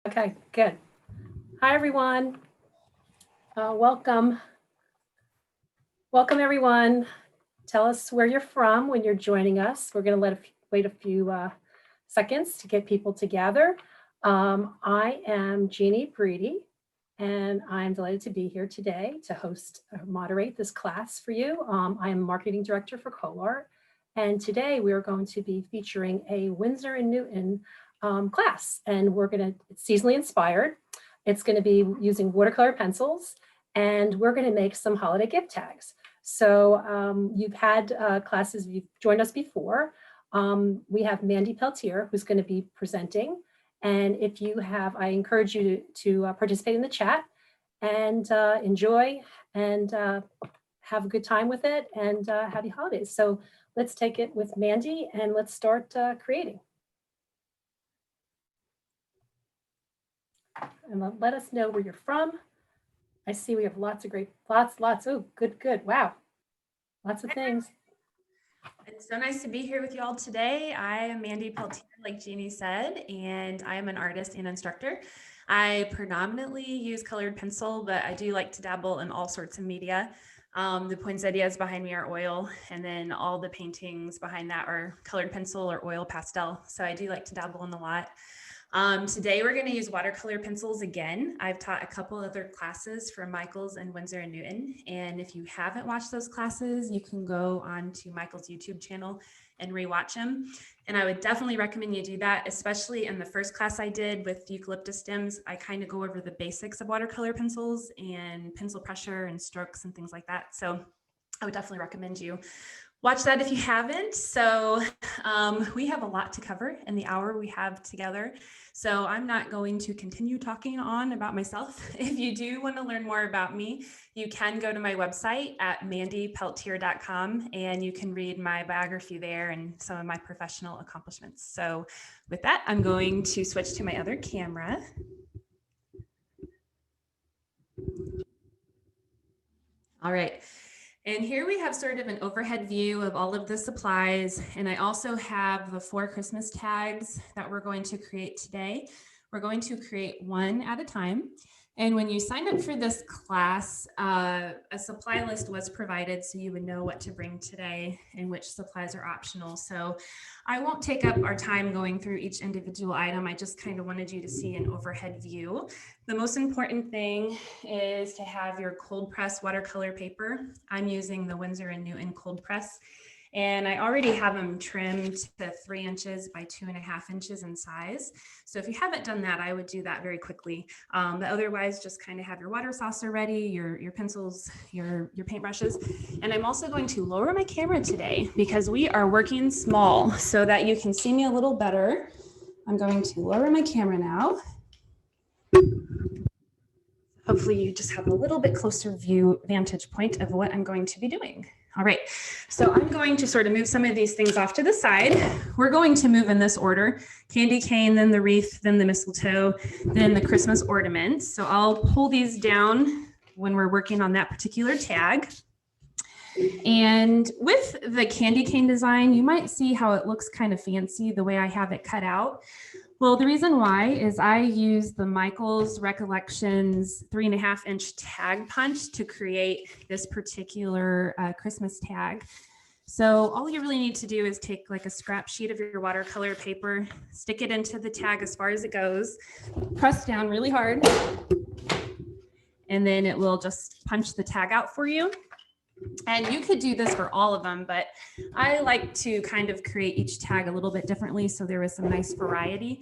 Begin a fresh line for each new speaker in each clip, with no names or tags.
Okay, good. Hi, everyone. Welcome. Welcome, everyone. Tell us where you're from when you're joining us. We're going to wait a few seconds to get people to gather. I am Jeannie Breedy, and I'm delighted to be here today to host or moderate this class for you. I am Marketing Director for Color, and today we are going to be featuring a Winsor & Newton class, and it's seasonally inspired. It's going to be using watercolor pencils, and we're going to make some holiday gift tags. So you've had classes, you've joined us before. We have Mandy Peltier, who's going to be presenting. And if you have, I encourage you to participate in the chat and enjoy and have a good time with it and happy holidays. So let's take it with Mandy and let's start creating. And let us know where you're from. I see we have lots. Oh, good. Wow. Lots of things.
It's so nice to be here with you all today. I am Mandy Peltier, like Jeannie said, and I am an artist and instructor. I predominantly use colored pencil, but I do like to dabble in all sorts of media. The poinsettias behind me are oil, and then all the paintings behind that are colored pencil or oil pastel. So I do like to dabble in a lot. Today we're going to use watercolor pencils again. I've taught a couple other classes for Michaels and Winsor & Newton. And if you haven't watched those classes, you can go on to Michael's YouTube channel and rewatch them. And I would definitely recommend you do that, especially in the first class I did with eucalyptus stems. I kind of go over the basics of watercolor pencils and pencil pressure and strokes and things like that. So I would definitely recommend you watch that if you haven't. So we have a lot to cover in the hour we have together. So I'm not going to continue talking on about myself. If you do want to learn more about me, you can go to my website at mandypeltier.com and you can read my biography there and some of my professional accomplishments. So with that, I'm going to switch to my other camera. All right. And here we have sort of an overhead view of all of the supplies. And I also have the 4 Christmas tags that we're going to create today. We're going to create one at a time. And when you sign up for this class, a supply list was provided so you would know what to bring today and which supplies are optional. So I won't take up our time going through each individual item. I just kind of wanted you to see an overhead view. The most important thing is to have your cold press watercolor paper. I'm using the Winsor & Newton cold press. And I already have them trimmed to 3 inches by 2.5 inches in size. So if you haven't done that, I would do that very quickly. But otherwise, just kind of have your water saucer ready, your pencils, your paintbrushes. And I'm also going to lower my camera today because we are working small so that you can see me a little better. I'm going to lower my camera now. Hopefully you just have a little bit closer vantage point of what I'm going to be doing. All right, so I'm going to sort of move some of these things off to the side. We're going to move in this order: candy cane, then the wreath, then the mistletoe, then the Christmas ornaments. So I'll pull these down when we're working on that particular tag. And with the candy cane design, you might see how it looks kind of fancy the way I have it cut out. Well, the reason why is I use the Michaels Recollections 3.5 inch tag punch to create this particular Christmas tag. So all you really need to do is take like a scrap sheet of your watercolor paper, stick it into the tag as far as it goes, press down really hard, and then it will just punch the tag out for you. And you could do this for all of them, but I like to kind of create each tag a little bit differently so there is some nice variety.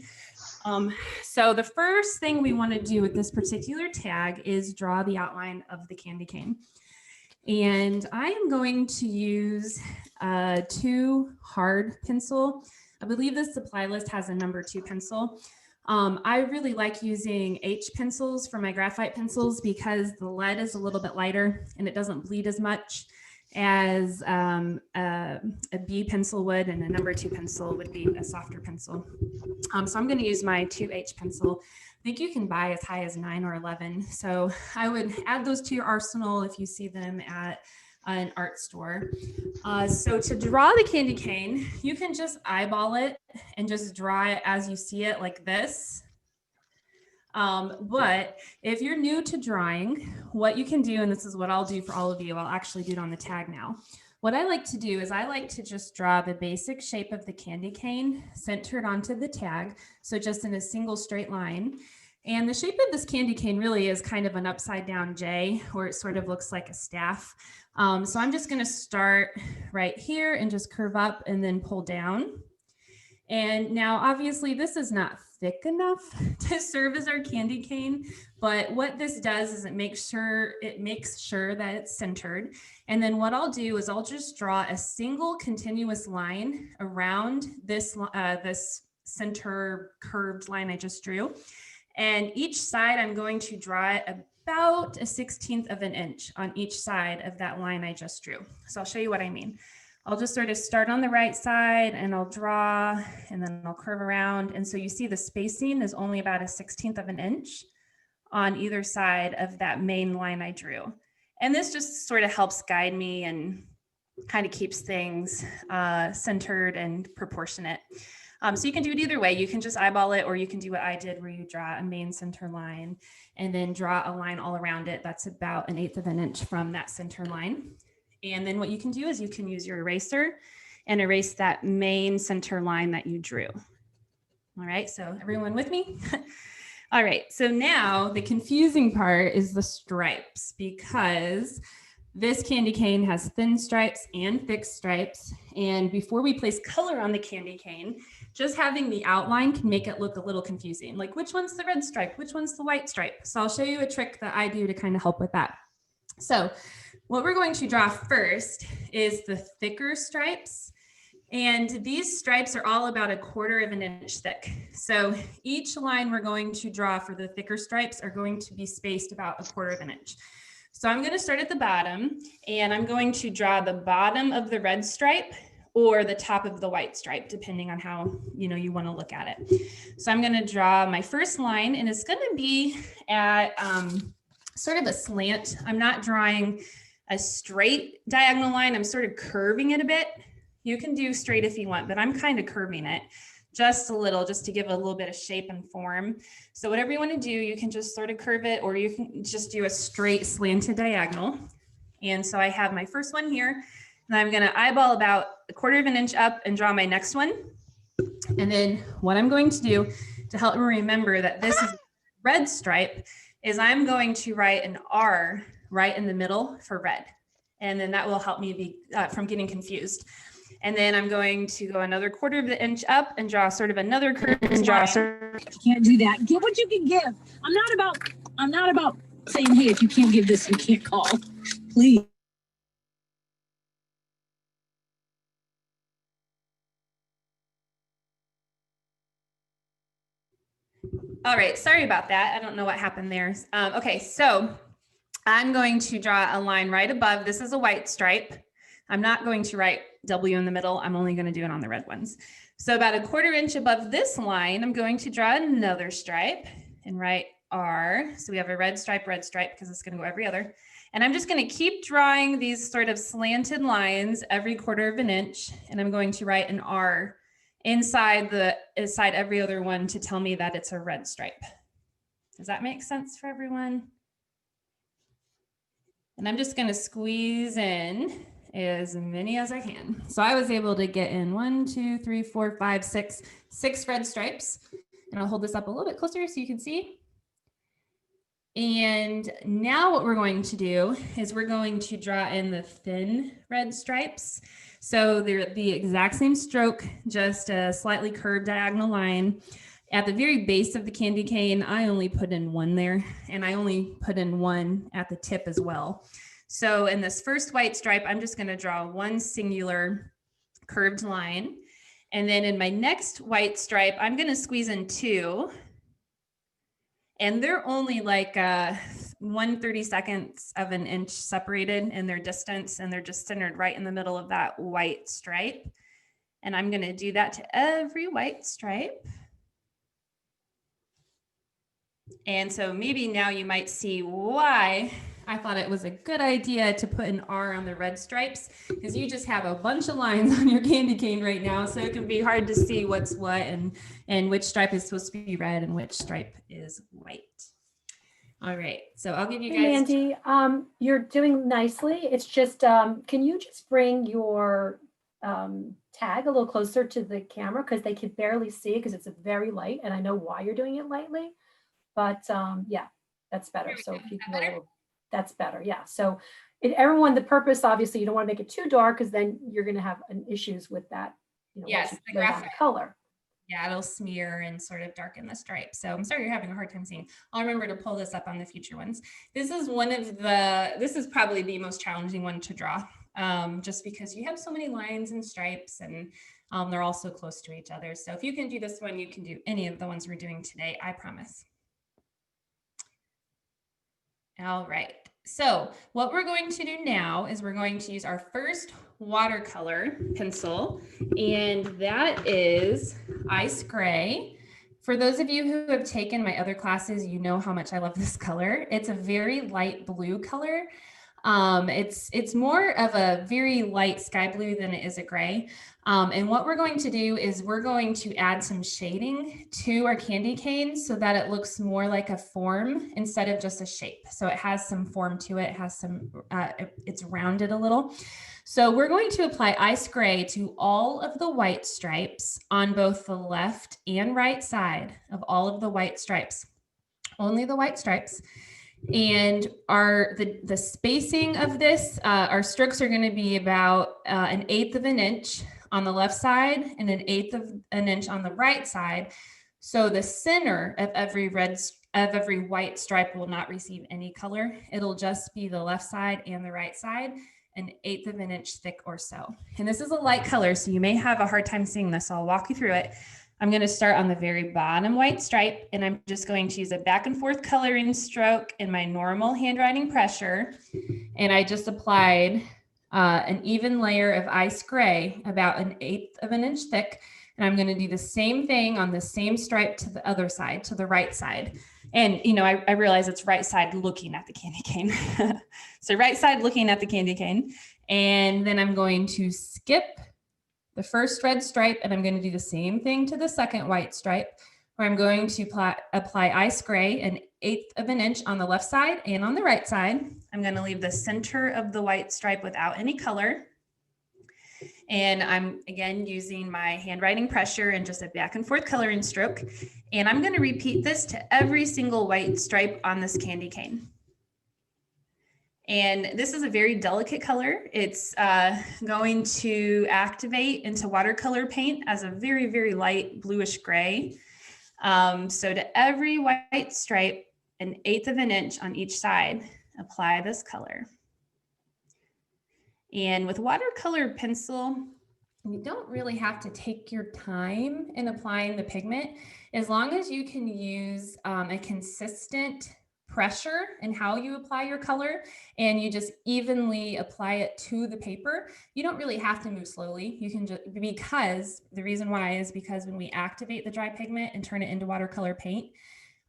So the first thing we want to do with this particular tag is draw the outline of the candy cane. And I am going to use a 2 hard pencil. I believe this supply list has a number 2 pencil. I really like using H pencils for my graphite pencils because the lead is a little bit lighter and it doesn't bleed as much as a B pencil would, and a number 2 pencil would be a softer pencil. So I'm going to use my 2H pencil. I think you can buy as high as 9 or 11. So I would add those to your arsenal if you see them at an art store. So to draw the candy cane, you can just eyeball it and just draw it as you see it like this. But if you're new to drawing, what you can do, and this is what I'll do for all of you, I'll actually do it on the tag now. What I like to do is I like to just draw the basic shape of the candy cane centered onto the tag. So just in a single straight line. And the shape of this candy cane really is kind of an upside down J, or it sort of looks like a staff. So I'm just going to start right here and just curve up and then pull down. And now obviously this is not thick enough to serve as our candy cane, but what this does is it makes sure that it's centered. And then what I'll do is I'll just draw a single continuous line around this center curved line I just drew. And each side I'm going to draw it about 1/16 of an inch on each side of that line I just drew. So I'll show you what I mean. I'll just sort of start on the right side and I'll draw and then I'll curve around. And so you see the spacing is only about 1/16 of an inch on either side of that main line I drew. And this just sort of helps guide me and kind of keeps things centered and proportionate. So you can do it either way. You can just eyeball it, or you can do what I did where you draw a main center line and then draw a line all around it. That's about 1/8 of an inch from that center line. And then what you can do is you can use your eraser and erase that main center line that you drew. All right, so everyone with me? All right, so now the confusing part is the stripes, because this candy cane has thin stripes and thick stripes. And before we place color on the candy cane, just having the outline can make it look a little confusing. Like, which one's the red stripe? Which one's the white stripe? So I'll show you a trick that I do to kind of help with that. So what we're going to draw first is the thicker stripes. And these stripes are all about 1/4 of an inch thick. So each line we're going to draw for the thicker stripes are going to be spaced about 1/4 of an inch. So I'm going to start at the bottom, and I'm going to draw the bottom of the red stripe or the top of the white stripe, depending on how you want to look at it. So I'm going to draw my first line, and it's going to be at sort of a slant. I'm not drawing a straight diagonal line. I'm sort of curving it a bit. You can do straight if you want, but I'm kind of curving it just a little, just to give a little bit of shape and form. So whatever you want to do, you can just sort of curve it, or you can just do a straight slanted diagonal. And so I have my first one here, and I'm going to eyeball about 1/4 of an inch up and draw my next one. And then what I'm going to do to help me remember that this is red stripe is I'm going to write an R right in the middle for red. And then that will help me be from getting confused. And then I'm going to go another 1/4 of the inch up and draw sort of another curve and draw.
You can't do that. Give what you can give. I'm not about saying, hey, if you can't give this, you can't call. Please.
All right, sorry about that. I don't know what happened there. Okay, so I'm going to draw a line right above. This is a white stripe. I'm not going to write W in the middle. I'm only going to do it on the red ones. So about 1/4 inch above this line, I'm going to draw another stripe and write R. So we have a red stripe, because it's going to go every other. And I'm just going to keep drawing these sort of slanted lines every 1/4 of an inch. And I'm going to write an R inside every other one to tell me that it's a red stripe. Does that make sense for everyone? And I'm just going to squeeze in as many as I can. So I was able to get in 1, 2, 3, 4, 5, 6 red stripes. And I'll hold this up a little bit closer so you can see. And now what we're going to do is we're going to draw in the thin red stripes. So they're the exact same stroke, just a slightly curved diagonal line. At the very base of the candy cane, I only put in 1 there, and I only put in 1 at the tip as well. So in this first white stripe, I'm just going to draw 1 singular curved line. And then in my next white stripe, I'm going to squeeze in 2. And they're only like 1/32 of an inch separated in their distance, and they're just centered right in the middle of that white stripe. And I'm going to do that to every white stripe. And so maybe now you might see why I thought it was a good idea to put an R on the red stripes because you just have a bunch of lines on your candy cane right now. So it can be hard to see what's what and which stripe is supposed to be red and which stripe is white. All right, so I'll give you
Hey,
guys.
Mandy, you're doing nicely. It's just, can you just bring your tag a little closer to the camera because they can barely see it because it's a very light, and I know why you're doing it lightly, but yeah, that's better. So if you can go a little, that's better. Yeah. So everyone, the purpose, obviously, you don't want to make it too dark because then you're going to have issues with that. You know,
Yes,
once
the
you lay down the color.
Yeah, it'll smear and sort of darken the stripe. So I'm sorry you're having a hard time seeing. I'll remember to pull this up on the future ones. This is this is probably the most challenging one to draw, just because you have so many lines and stripes and they're all so close to each other. So if you can do this one, you can do any of the ones we're doing today, I promise. All right, so what we're going to do now is we're going to use our first watercolor pencil, and that is Ice Gray. For those of you who have taken my other classes, you know how much I love this color. It's a very light blue color. It's more of a very light sky blue than it is a gray. And what we're going to do is we're going to add some shading to our candy cane so that it looks more like a form instead of just a shape. So it has some form to it, has some, it's rounded a little. So we're going to apply Ice Gray to all of the white stripes on both the left and right side of all of the white stripes, only the white stripes. And the spacing of this, our strokes are going to be about 1/8 of an inch on the left side and 1/8 of an inch on the right side. So the center of every white stripe will not receive any color. It'll just be the left side and the right side, 1/8 of an inch thick or so. And this is a light color, so you may have a hard time seeing this. So I'll walk you through it. I'm going to start on the very bottom white stripe, and I'm just going to use a back and forth coloring stroke in my normal handwriting pressure. And I just applied an even layer of Ice Gray, about 1/8 of an inch thick. And I'm going to do the same thing on the same stripe to the other side, to the right side. And, you know, I realize it's right side looking at the candy cane. So right side looking at the candy cane. And then I'm going to skip the first red stripe, and I'm going to do the same thing to the second white stripe, where I'm going to apply Ice Gray 1/8 of an inch on the left side and on the right side. I'm going to leave the center of the white stripe without any color. And I'm again using my handwriting pressure and just a back and forth coloring stroke. And I'm going to repeat this to every single white stripe on this candy cane. And this is a very delicate color. It's going to activate into watercolor paint as a very, very light bluish gray. So to every white stripe, 1/8 of an inch on each side, apply this color. And with watercolor pencil, you don't really have to take your time in applying the pigment, as long as you can use a consistent pressure in how you apply your color and you just evenly apply it to the paper. You don't really have to move slowly. You can just, because the reason why is because when we activate the dry pigment and turn it into watercolor paint,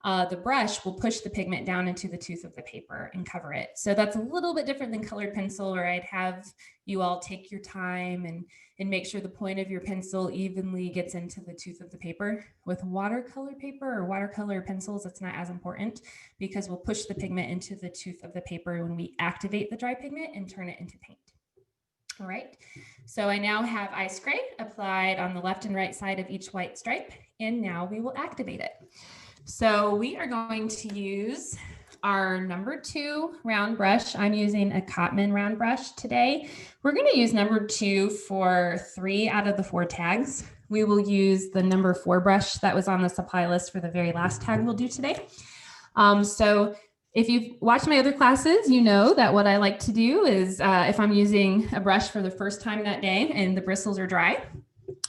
the brush will push the pigment down into the tooth of the paper and cover it. So that's a little bit different than colored pencil, where I'd have you all take your time and make sure the point of your pencil evenly gets into the tooth of the paper. With watercolor paper or watercolor pencils, it's not as important because we'll push the pigment into the tooth of the paper when we activate the dry pigment and turn it into paint. All right, so I now have Ice Gray applied on the left and right side of each white stripe, and now we will activate it. So we are going to use our number 2 round brush. I'm using a Cotman round brush today. We're going to use number 2 for 3 out of the 4 tags. We will use the number 4 brush that was on the supply list for the very last tag we'll do today. So if you've watched my other classes, you know that what I like to do is if I'm using a brush for the first time that day and the bristles are dry,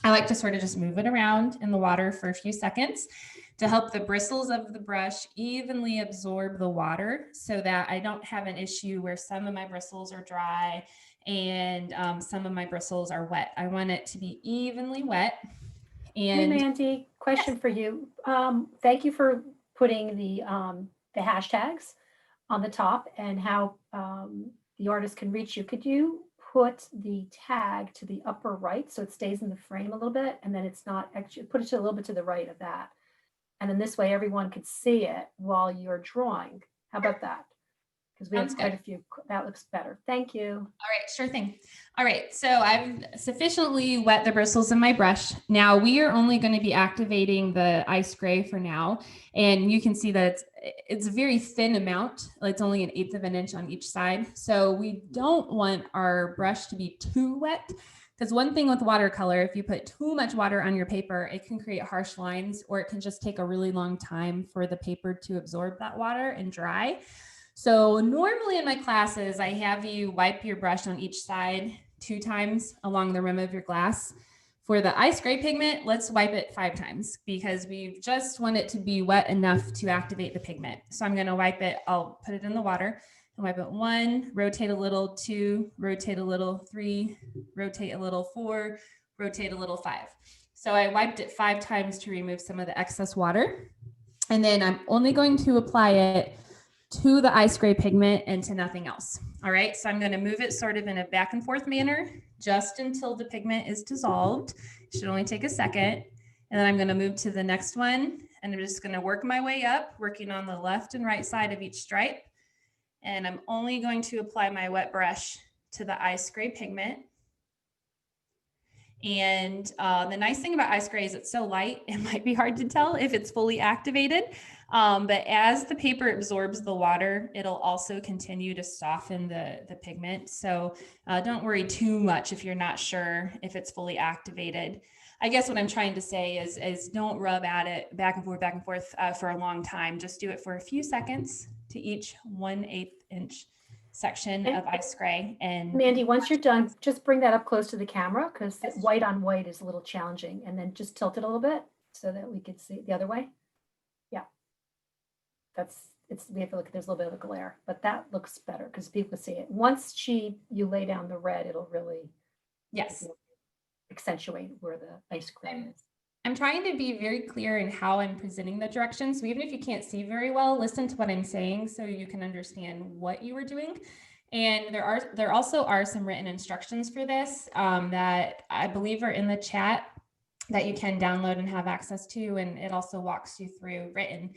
I like to sort of just move it around in the water for a few seconds to help the bristles of the brush evenly absorb the water, so that I don't have an issue where some of my bristles are dry and some of my bristles are wet. I want it to be evenly wet. And
hey, Mandy, question for you. Thank you for putting the hashtags. on the top and how the artist can reach you, could you put the tag to the upper right so it stays in the frame a little bit, and then it's not actually, put it to a little bit to the right of that. And then this way everyone could see it while you're drawing. How about that? Because we have quite a few. That looks better. Thank you.
All right, sure thing. All right, so I've sufficiently wet the bristles in my brush. Now we are only going to be activating the ice gray for now. And you can see that it's a very thin amount. It's only 1/8 of an inch on each side. So we don't want our brush to be too wet. Because one thing with watercolor, if you put too much water on your paper, it can create harsh lines, or it can just take a really long time for the paper to absorb that water and dry. So normally in my classes, I have you wipe your brush on each side 2 times along the rim of your glass. For the ice gray pigment, let's wipe it 5 times because we just want it to be wet enough to activate the pigment. So I'm going to wipe it. I'll put it in the water and wipe it 1, rotate a little, 2, rotate a little, 3, rotate a little, 4, rotate a little, 5. So I wiped it 5 times to remove some of the excess water. And then I'm only going to apply it to the ice gray pigment and to nothing else. All right, so I'm going to move it sort of in a back and forth manner just until the pigment is dissolved. It should only take a second. And then I'm going to move to the next one, and I'm just going to work my way up, working on the left and right side of each stripe. And I'm only going to apply my wet brush to the ice gray pigment. And the nice thing about ice gray is it's so light, it might be hard to tell if it's fully activated. But as the paper absorbs the water, it'll also continue to soften the pigment. So don't worry too much if you're not sure if it's fully activated. I guess what I'm trying to say is don't rub at it back and forth for a long time. Just do it for a few seconds to each 1/8 inch section of ice gray. And
Mandy, once you're done, just bring that up close to the camera because white on white is a little challenging, and then just tilt it a little bit so that we could see the other way. Yeah, we have to look, there's a little bit of a glare, but that looks better because people see it. Once you lay down the red, it'll really accentuate where the ice cream is.
I'm trying to be very clear in how I'm presenting the directions. So even if you can't see very well, listen to what I'm saying so you can understand what you were doing. And there also are some written instructions for this that I believe are in the chat that you can download and have access to. And it also walks you through written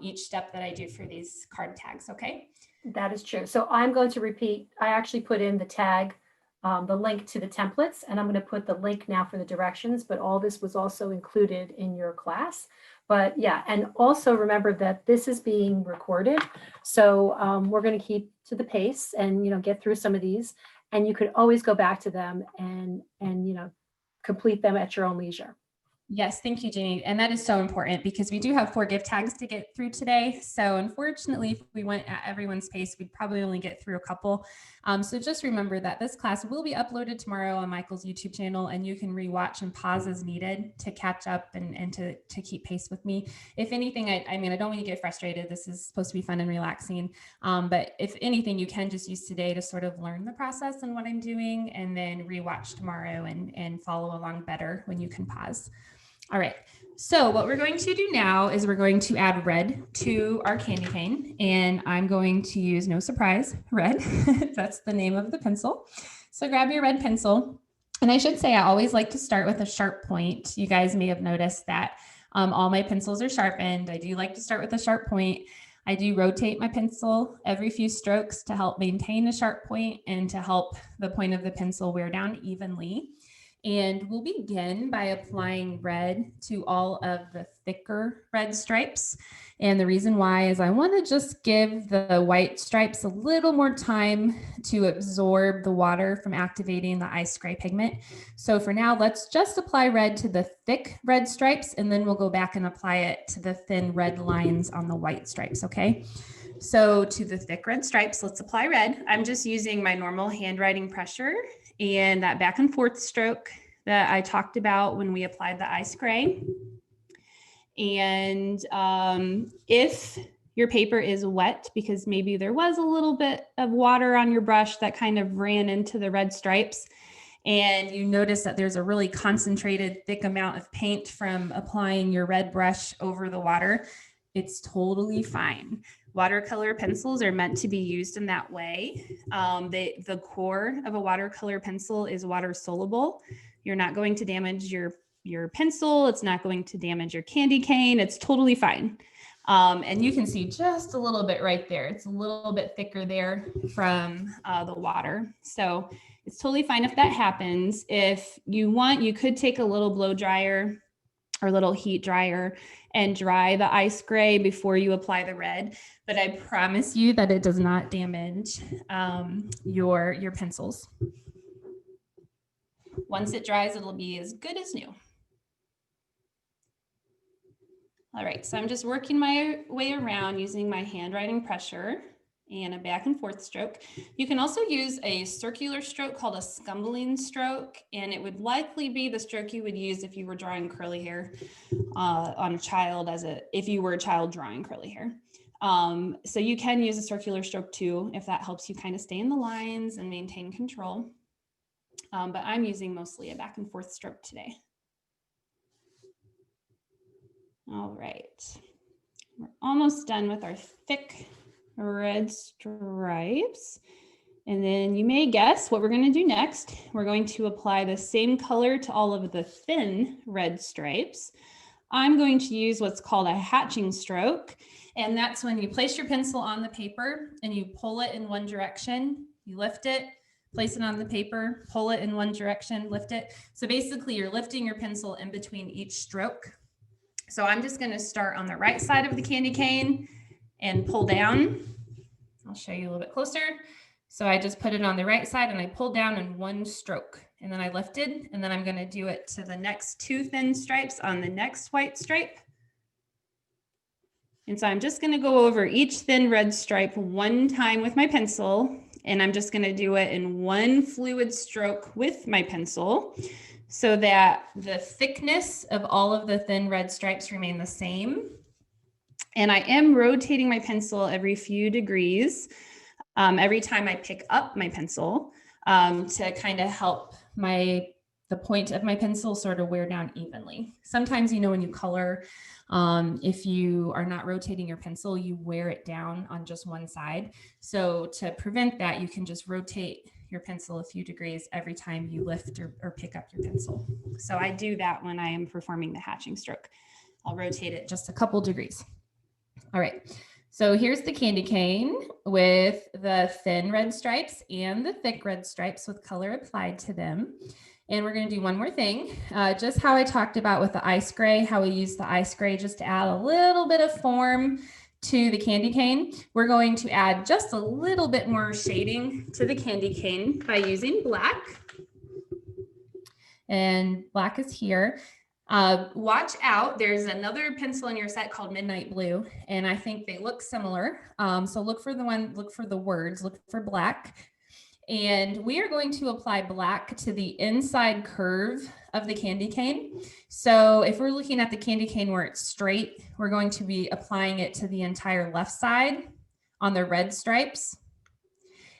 each step that I do for these card tags. Okay.
That is true. So I'm going to repeat. I actually put in the tag, the link to the templates, and I'm going to put the link now for the directions, but all this was also included in your class. But yeah, and also remember that this is being recorded. So we're going to keep to the pace and, get through some of these, and you could always go back to them and complete them at your own leisure.
Yes, thank you, Jeannie. And that is so important because we do have 4 gift tags to get through today. So unfortunately, if we went at everyone's pace, we'd probably only get through a couple. So just remember that this class will be uploaded tomorrow on Michael's YouTube channel, and you can rewatch and pause as needed to catch up and to keep pace with me. If anything, I don't want you to get frustrated. This is supposed to be fun and relaxing. But if anything, you can just use today to sort of learn the process and what I'm doing, and then rewatch tomorrow and follow along better when you can pause. All right, so what we're going to do now is we're going to add red to our candy cane, and I'm going to use, no surprise, red. That's the name of the pencil. So grab your red pencil, and I should say I always like to start with a sharp point. You guys may have noticed that all my pencils are sharpened. I do like to start with a sharp point. I do rotate my pencil every few strokes to help maintain a sharp point and to help the point of the pencil wear down evenly. And we'll begin by applying red to all of the thicker red stripes. And the reason why is I want to just give the white stripes a little more time to absorb the water from activating the ice gray pigment. So for now, let's just apply red to the thick red stripes, and then we'll go back and apply it to the thin red lines on the white stripes, okay? So to the thick red stripes, let's apply red. I'm just using my normal handwriting pressure and that back and forth stroke that I talked about when we applied the ice gray. And if your paper is wet, because maybe there was a little bit of water on your brush that kind of ran into the red stripes, and you notice that there's a really concentrated, thick amount of paint from applying your red brush over the water, It's totally fine. Watercolor pencils are meant to be used in that way. The core of a watercolor pencil is water soluble. You're not going to damage your pencil. It's not going to damage your candy cane. It's totally fine. And you can see just a little bit right there. It's a little bit thicker there from the water. So it's totally fine if that happens. If you want, you could take a little blow dryer or little heat dryer and dry the ice gray before you apply the red. But I promise you that it does not damage your pencils. Once it dries, it'll be as good as new. All right, so I'm just working my way around using my handwriting pressure and a back and forth stroke. You can also use a circular stroke called a scumbling stroke, and it would likely be the stroke you would use if you were drawing curly hair on a child, if you were a child drawing curly hair. So you can use a circular stroke too, if that helps you kind of stay in the lines and maintain control. But I'm using mostly a back and forth stroke today. All right, we're almost done with our thick red stripes. And then you may guess what we're going to do next. We're going to apply the same color to all of the thin red stripes. I'm going to use what's called a hatching stroke. And that's when you place your pencil on the paper and you pull it in one direction, you lift it, place it on the paper, pull it in one direction, lift it. So basically you're lifting your pencil in between each stroke. So I'm just going to start on the right side of the candy cane and pull down. I'll show you a little bit closer. So I just put it on the right side and I pulled down in one stroke and then I lifted, and then I'm going to do it to the next two thin stripes on the next white stripe. And so I'm just going to go over each thin red stripe one time with my pencil, and I'm just going to do it in one fluid stroke with my pencil, so that the thickness of all of the thin red stripes remain the same. And I am rotating my pencil every few degrees every time I pick up my pencil to kind of help the point of my pencil sort of wear down evenly. Sometimes, when you color, if you are not rotating your pencil, you wear it down on just one side. So to prevent that, you can just rotate your pencil a few degrees every time you lift or pick up your pencil. So I do that when I am performing the hatching stroke. I'll rotate it just a couple degrees. All right, so here's the candy cane with the thin red stripes and the thick red stripes with color applied to them. And we're going to do one more thing, just how I talked about with the ice gray, how we use the ice gray just to add a little bit of form to the candy cane. We're going to add just a little bit more shading to the candy cane by using black. And black is here. Watch out, there's another pencil in your set called Midnight Blue, and I think they look similar. So look for the words, look for black. And we are going to apply black to the inside curve of the candy cane. So if we're looking at the candy cane where it's straight, we're going to be applying it to the entire left side on the red stripes.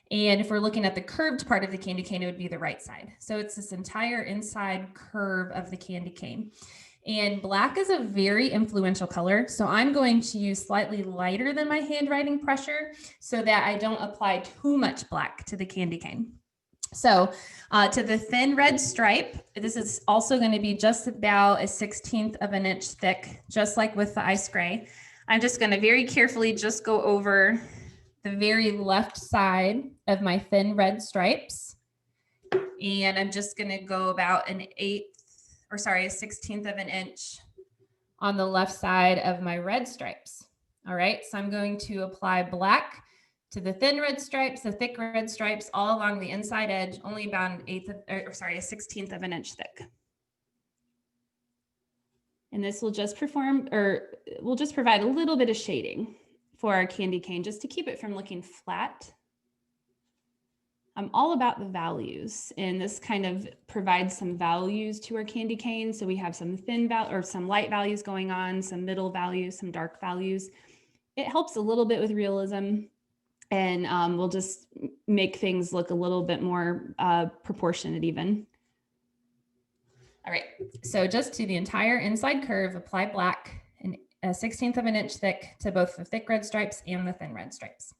And if we're looking at the curved part of the candy cane, it would be the right side. So it's this entire inside curve of the candy cane. And black is a very influential color. So I'm going to use slightly lighter than my handwriting pressure so that I don't apply too much black to the candy cane. So to the thin red stripe, this is also going to be just about 1/16 of an inch thick, just like with the ice gray. I'm just going to very carefully just go over the very left side of my thin red stripes. And I'm just going to go about 1/16 of an inch on the left side of my red stripes. All right, so I'm going to apply black to the thin red stripes, the thick red stripes, all along the inside edge, only about 1/16 of an inch thick. And this will just provide a little bit of shading for our candy cane, just to keep it from looking flat. I'm all about the values, and this kind of provides some values to our candy cane. So we have some some light values going on, some middle values, some dark values. It helps a little bit with realism, and we'll just make things look a little bit more proportionate even. All right, so just to the entire inside curve, apply black, and 1/16 of an inch thick to both the thick red stripes and the thin red stripes.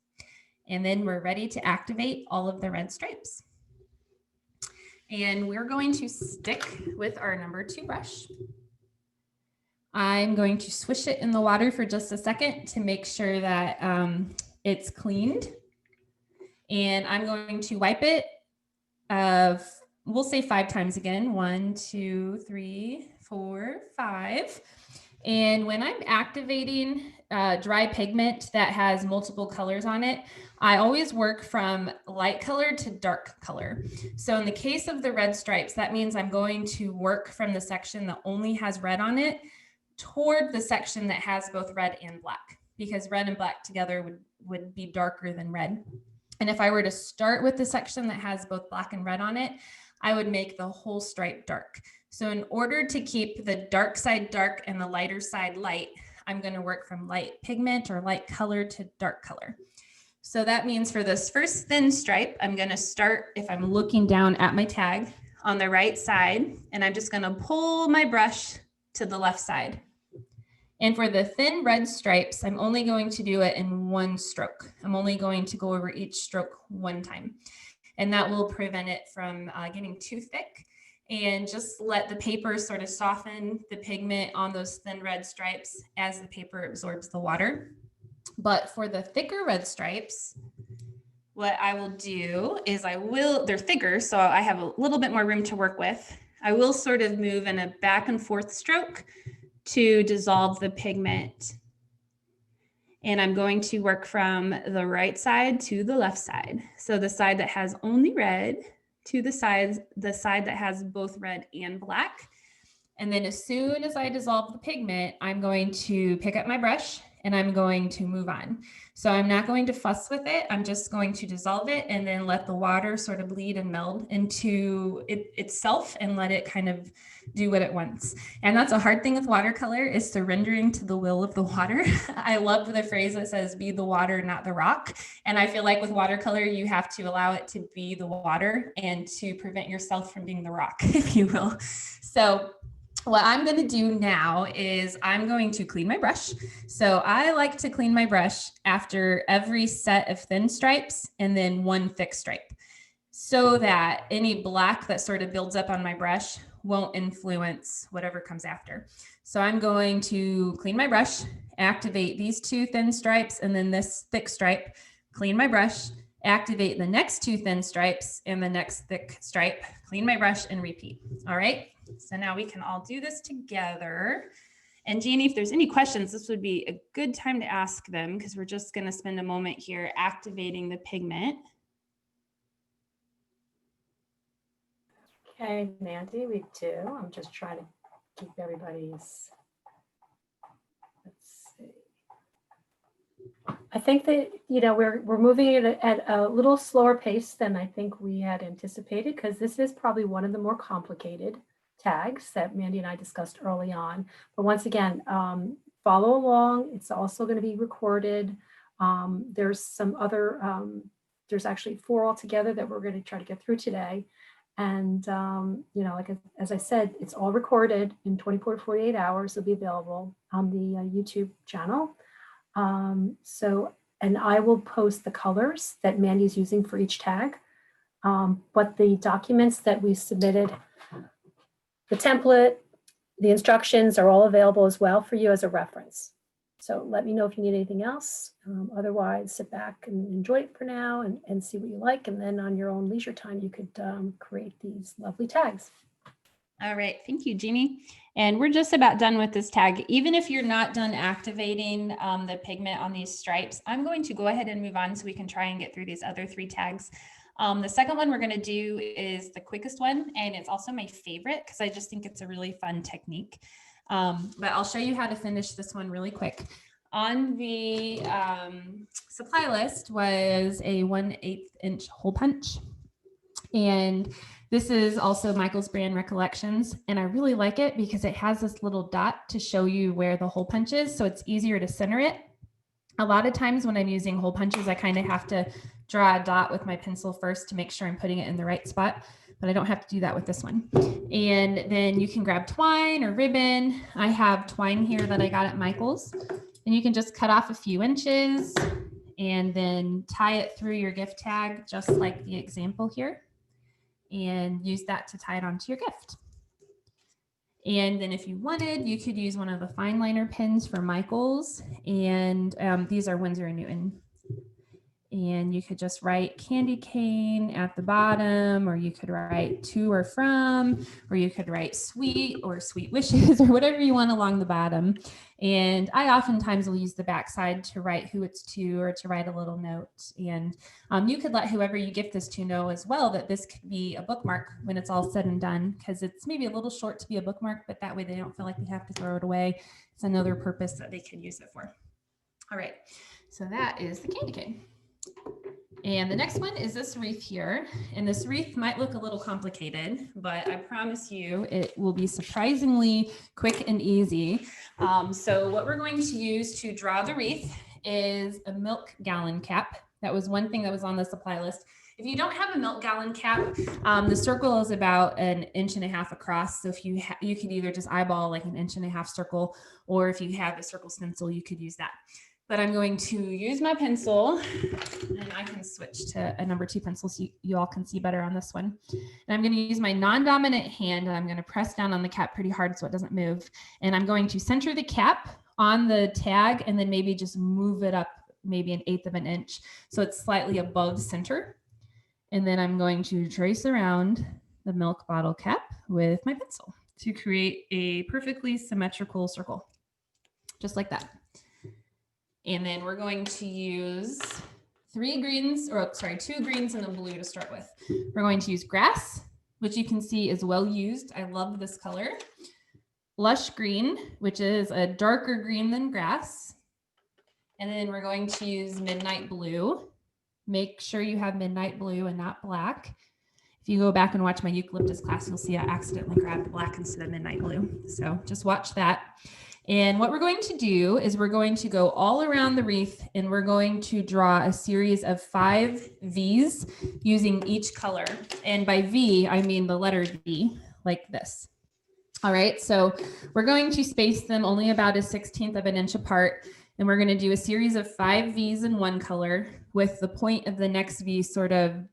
And then we're ready to activate all of the red stripes. And we're going to stick with our number 2 brush. I'm going to swish it in the water for just a second to make sure that it's cleaned. And I'm going to wipe it, we'll say 5 times again. 1, 2, 3, 4, 5. And when I'm activating dry pigment that has multiple colors on it, I always work from light color to dark color. So in the case of the red stripes, that means I'm going to work from the section that only has red on it toward the section that has both red and black, because red and black together would be darker than red. And if I were to start with the section that has both black and red on it, I would make the whole stripe dark. So in order to keep the dark side dark and the lighter side light, I'm going to work from light pigment or light color to dark color. So that means for this first thin stripe, I'm going to start, if I'm looking down at my tag, on the right side, and I'm just going to pull my brush to the left side. And for the thin red stripes, I'm only going to do it in 1 stroke. I'm only going to go over each stroke 1 time. And that will prevent it from getting too thick, and just let the paper sort of soften the pigment on those thin red stripes as the paper absorbs the water. But for the thicker red stripes, what I will do is they're thicker, so I have a little bit more room to work with. I will sort of move in a back and forth stroke to dissolve the pigment. And I'm going to work from the right side to the left side. So the side that has only red to the side that has both red and black. And then as soon as I dissolve the pigment, I'm going to pick up my brush and I'm going to move on. So I'm not going to fuss with it. I'm just going to dissolve it and then let the water sort of bleed and meld into itself and let it kind of do what it wants. And that's a hard thing with watercolor, is surrendering to the will of the water. I love the phrase that says, be the water, not the rock. And I feel like with watercolor, you have to allow it to be the water and to prevent yourself from being the rock, if you will. So what I'm going to do now is I'm going to clean my brush. So I like to clean my brush after every set of thin stripes and then 1 thick stripe, so that any black that sort of builds up on my brush won't influence whatever comes after. So I'm going to clean my brush, activate these 2 thin stripes and then this thick stripe, clean my brush, activate the next 2 thin stripes and the next thick stripe, clean my brush, and repeat. All right. So now we can all do this together. And Jeannie, if there's any questions, this would be a good time to ask them, because we're just going to spend a moment here activating the pigment.
Okay, Mandy, we do. I'm just trying to keep everybody's, let's see. I think that, we're moving it at a little slower pace than I think we had anticipated, because this is probably one of the more complicated tags that Mandy and I discussed early on. But once again, follow along. It's also going to be recorded. There's some other, there's actually 4 altogether that we're going to try to get through today. And, as I said, it's all recorded in 24 to 48 hours. It'll be available on the YouTube channel. And I will post the colors that Mandy's using for each tag. But the documents that we submitted, the template, the instructions are all available as well for you as a reference. So let me know if you need anything else. Otherwise, sit back and enjoy it for now and see what you like. And then on your own leisure time, you could create these lovely tags.
All right. Thank you, Jeannie. And we're just about done with this tag. Even if you're not done activating the pigment on these stripes, I'm going to go ahead and move on so we can try and get through these other 3 tags. The second one we're going to do is the quickest one, and it's also my favorite because I just think it's a really fun technique. But I'll show you how to finish this one really quick. On the supply list was a 1/8 inch hole punch. And this is also Michael's brand Recollections. And I really like it because it has this little dot to show you where the hole punch is. So it's easier to center it. A lot of times when I'm using hole punches, I kind of have to draw a dot with my pencil first to make sure I'm putting it in the right spot. but I don't have to do that with this one. And then you can grab twine or ribbon. I have twine here that I got at Michael's, and you can just cut off a few inches and then tie it through your gift tag, just like the example here, and use that to tie it onto your gift. And then if you wanted, you could use one of the fine liner pens for Michael's, and these are Winsor & Newton. And you could just write candy cane at the bottom, or you could write to or from, or you could write sweet or sweet wishes or whatever you want along the bottom. And I oftentimes will use the backside to write who it's to, or to write a little note. And you could let whoever you gift this to know as well that this could be a bookmark when it's all said and done, because it's maybe a little short to be a bookmark, but that way they don't feel like they have to throw it away. It's another purpose that they can use it for. All right, so that is the candy cane. And the next one is this wreath here. And this wreath might look a little complicated, but I promise you it will be surprisingly quick and easy. So what we're going to use to draw the wreath is a milk gallon cap. That was one thing that was on the supply list. If you don't have a milk gallon cap, the circle is about 1.5 inches across. So if you could either just eyeball like 1.5 inch circle, or if you have a circle stencil, you could use that. But I'm going to use my pencil, and I can switch to a number 2 pencil so you all can see better on this one. And I'm going to use my non-dominant hand, and I'm going to press down on the cap pretty hard so it doesn't move. And I'm going to center the cap on the tag, and then maybe just move it up maybe 1/8 inch so it's slightly above center. And then I'm going to trace around the milk bottle cap with my pencil to create a perfectly symmetrical circle, just like that. And then we're going to use 2 greens and a blue to start with. We're going to use grass, which you can see is well used. I love this color. Lush green, which is a darker green than grass. And then we're going to use midnight blue. Make sure you have midnight blue and not black. If you go back and watch my eucalyptus class, you'll see I accidentally grabbed black instead of midnight blue. So just watch that. And what we're going to do is we're going to go all around the wreath, and we're going to draw a series of 5 V's using each color. And by V, I mean the letter V, like this. All right, so we're going to space them only about 1/16 inch apart. And we're going to do a series of 5 V's in one color, with the point of the next V sort of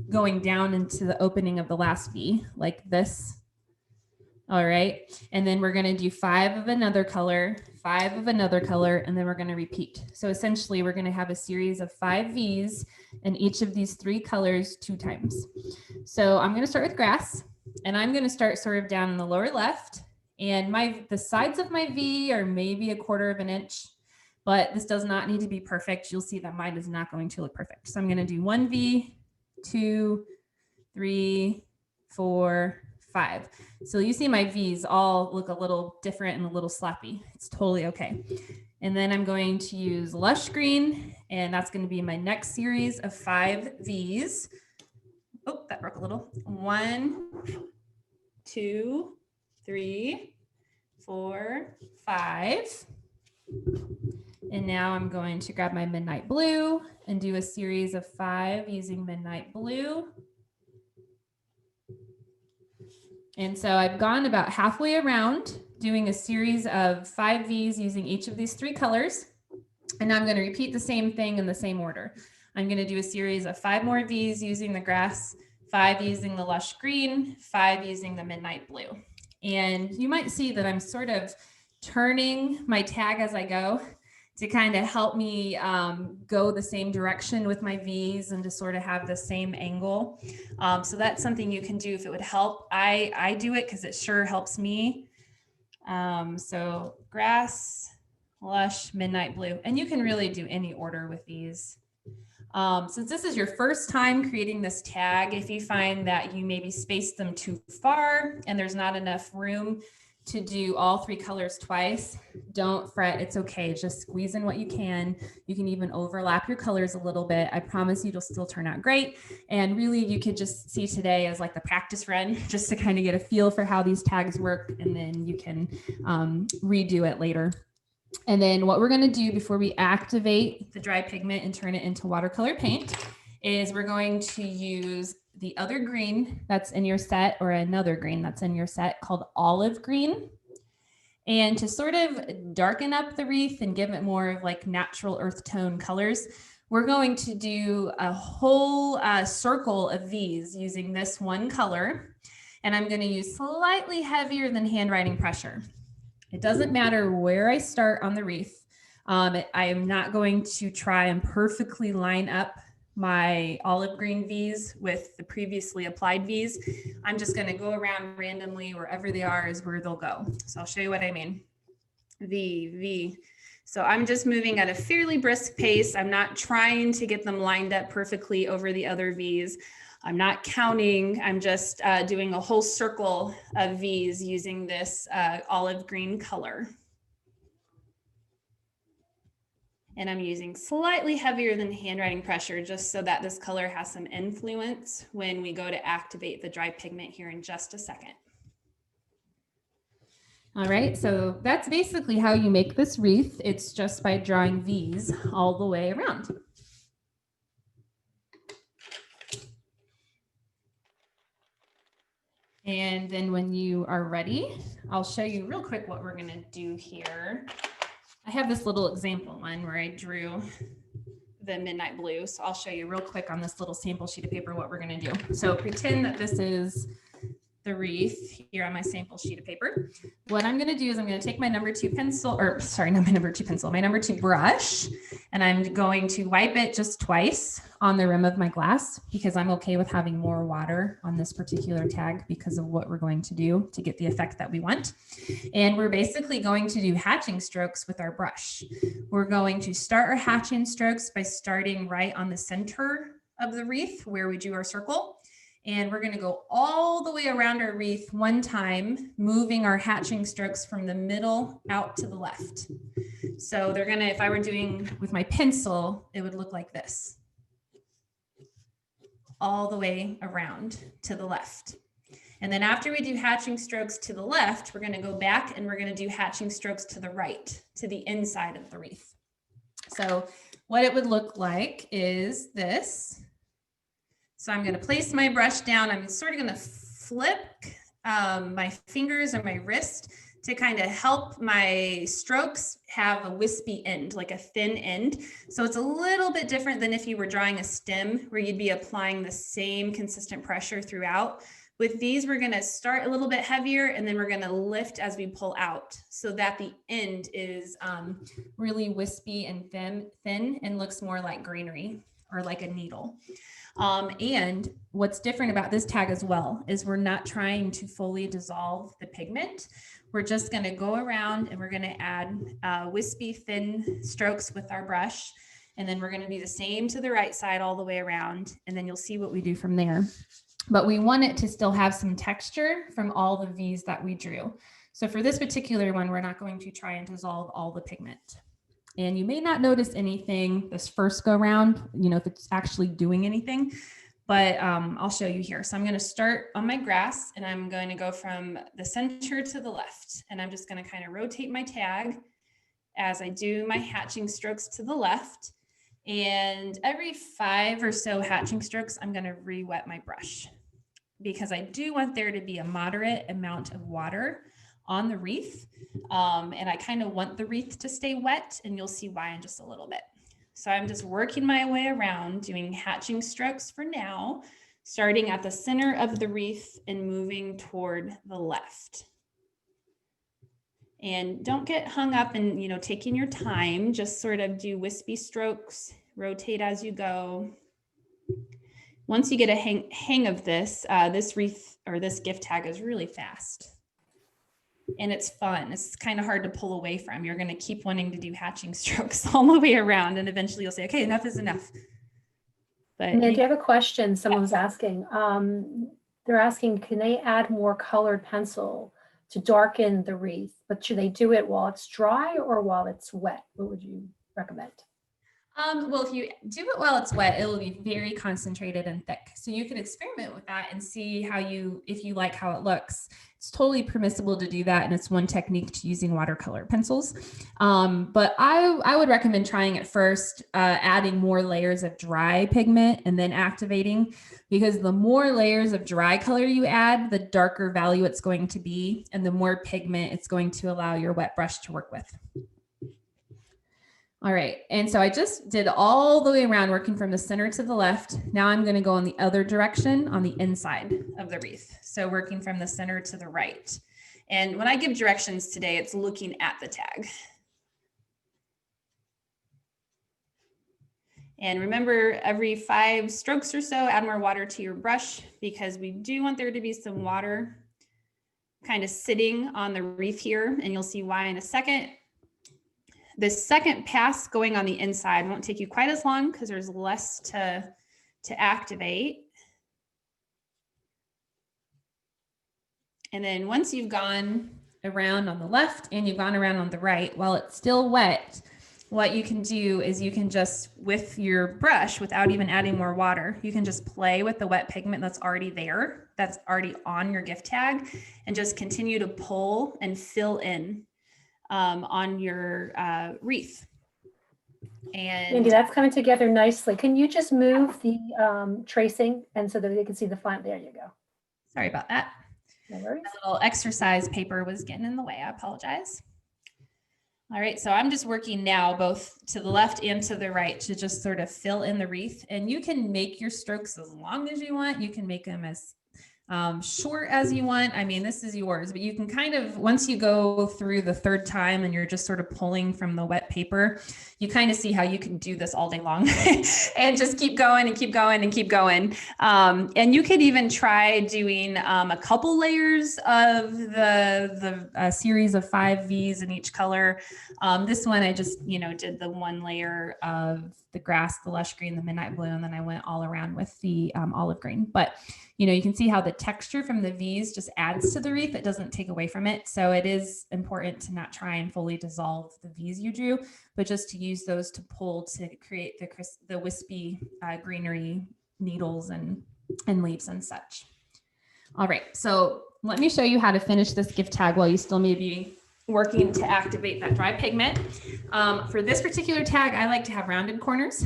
going down into the opening of the last V, like this. All right, and then we're going to do 5 of another color, 5 of another color, and then we're going to repeat. So essentially, we're going to have a series of 5 V's in each of these 3 colors 2 times. So I'm going to start with grass, and I'm going to start sort of down in the lower left. And the sides of my V are maybe 1/4 inch, but this does not need to be perfect. You'll see that mine is not going to look perfect. So I'm going to do 1 V, 2, 3, 4, 5. So you see my V's all look a little different and a little sloppy. It's totally okay. And then I'm going to use lush green, and that's going to be my next series of 5 V's. Oh, that broke a little. 1, 2, 3, 4, 5. And now I'm going to grab my midnight blue and do a series of 5 using midnight blue. And so I've gone about halfway around doing a series of 5 V's using each of these 3 colors. And now I'm going to repeat the same thing in the same order. I'm going to do a series of 5 more V's using the grass, 5 using the lush green, 5 using the midnight blue. And you might see that I'm sort of turning my tag as I go to kind of help me go the same direction with my V's and to sort of have the same angle. So that's something you can do if it would help. I do it because it sure helps me. So grass, lush, midnight blue, and you can really do any order with these. Since this is your first time creating this tag, if you find that you maybe spaced them too far and there's not enough room to do all 3 colors twice, don't fret, it's okay. Just squeeze in what you can. You can even overlap your colors a little bit. I promise you it'll still turn out great. And really you could just see today as like the practice run, just to kind of get a feel for how these tags work, and then you can redo it later. And then what we're going to do before we activate the dry pigment and turn it into watercolor paint is we're going to use the other green that's in your set, or another green that's in your set, called olive green. And to sort of darken up the wreath and give it more of like natural earth tone colors, we're going to do a whole circle of these using this one color. And I'm going to use slightly heavier than handwriting pressure. It doesn't matter where I start on the wreath. I am not going to try and perfectly line up my olive green V's with the previously applied V's. I'm just going to go around randomly. Wherever they are is where they'll go. So I'll show you what I mean. V, V. So I'm just moving at a fairly brisk pace. I'm not trying to get them lined up perfectly over the other V's. I'm not counting. I'm just doing a whole circle of V's using this olive green color. And I'm using slightly heavier than handwriting pressure just so that this color has some influence when we go to activate the dry pigment here in just a second. All right, so that's basically how you make this wreath. It's just by drawing V's all the way around. And then when you are ready, I'll show you real quick what we're gonna do here. I have this little example one where I drew the midnight blue. So I'll show you real quick on this little sample sheet of paper what we're gonna do. So pretend that this is the wreath here on my sample sheet of paper. What I'm going to do is I'm going to take my number 2 pencil, or sorry, not my number 2 pencil, my number 2 brush, and I'm going to wipe it just twice on the rim of my glass because I'm okay with having more water on this particular tag because of what we're going to do to get the effect that we want. And we're basically going to do hatching strokes with our brush. We're going to start our hatching strokes by starting right on the center of the wreath where we drew our circle. And we're going to go all the way around our wreath one time, moving our hatching strokes from the middle out to the left. So they're going to, if I were doing with my pencil, it would look like this. All the way around to the left. And then after we do hatching strokes to the left, we're going to go back and we're going to do hatching strokes to the right, to the inside of the wreath. So what it would look like is this. So I'm going to place my brush down. I'm sort of going to flip my fingers or my wrist to kind of help my strokes have a wispy end, like a thin end. So it's a little bit different than if you were drawing a stem where you'd be applying the same consistent pressure throughout. With these, we're going to start a little bit heavier and then we're going to lift as we pull out so that the end is really wispy and thin and looks more like greenery or like a needle. And what's different about this tag as well is we're not trying to fully dissolve the pigment. We're just going to go around and we're going to add wispy thin strokes with our brush. And then we're going to do the same to the right side all the way around. And then you'll see what we do from there. But we want it to still have some texture from all the V's that we drew. So for this particular one, we're not going to try and dissolve all the pigment. And you may not notice anything this first go round, you know, if it's actually doing anything, but I'll show you here. So I'm going to start on my grass and I'm going to go from the center to the left. And I'm just going to kind of rotate my tag as I do my hatching strokes to the left. And every 5 or so hatching strokes, I'm going to re-wet my brush because I do want there to be a moderate amount of water on the wreath. And I kind of want the wreath to stay wet, and you'll see why in just a little bit. So I'm just working my way around doing hatching strokes for now, starting at the center of the wreath and moving toward the left. And don't get hung up in, you know, taking your time, just sort of do wispy strokes, rotate as you go. Once you get a hang of this, this wreath or this gift tag is really fast. And it's fun. It's kind of hard to pull away from. You're going to keep wanting to do hatching strokes all the way around. And eventually you'll say, okay, enough is enough. But
Mandy, I have a question someone's asking. They're asking, can they add more colored pencil to darken the wreath? But should they do it while it's dry or while it's wet? What would you recommend?
Well, if you do it while it's wet, it will be very concentrated and thick. So you can experiment with that and see if you like how it looks. It's totally permissible to do that. And it's one technique to using watercolor pencils. But I would recommend trying it first, adding more layers of dry pigment and then activating, because the more layers of dry color you add, the darker value it's going to be, and the more pigment it's going to allow your wet brush to work with. All right, and so I just did all the way around, working from the center to the left. Now I'm going to go in the other direction on the inside of the wreath. So working from the center to the right. And when I give directions today, it's looking at the tag. And remember, every 5 strokes or so, add more water to your brush, because we do want there to be some water kind of sitting on the wreath here, and you'll see why in a second. The second pass going on the inside won't take you quite as long because there's less to activate. And then once you've gone around on the left and you've gone around on the right, while it's still wet, what you can do is you can just, with your brush, without even adding more water, you can just play with the wet pigment that's already there, that's already on your gift tag, and just continue to pull and fill in on your wreath. And
Mandy, that's coming together nicely. Can you just move the tracing and so that they can see the font? There you go.
Sorry about that.
No worries.
A little exercise paper was getting in the way. I apologize. All right, so I'm just working now both to the left and to the right to just sort of fill in the wreath. And you can make your strokes as long as you want. You can make them as short as you want. I mean, this is yours, but you can kind of, once you go through the third time and you're just sort of pulling from the wet paper, you kind of see how you can do this all day long and just keep going and keep going and keep going. And you could even try doing a couple layers of the series of 5 V's in each color. This one, I just, did the 1 layer of the grass, the lush green, the midnight blue, and then I went all around with the olive green. But you can see how the texture from the V's just adds to the wreath. It doesn't take away from it. So it is important to not try and fully dissolve the V's you drew, but just to use those to pull to create the wispy greenery needles and leaves and such. All right, so let me show you how to finish this gift tag while you still may be working to activate that dry pigment. For this particular tag, I like to have rounded corners.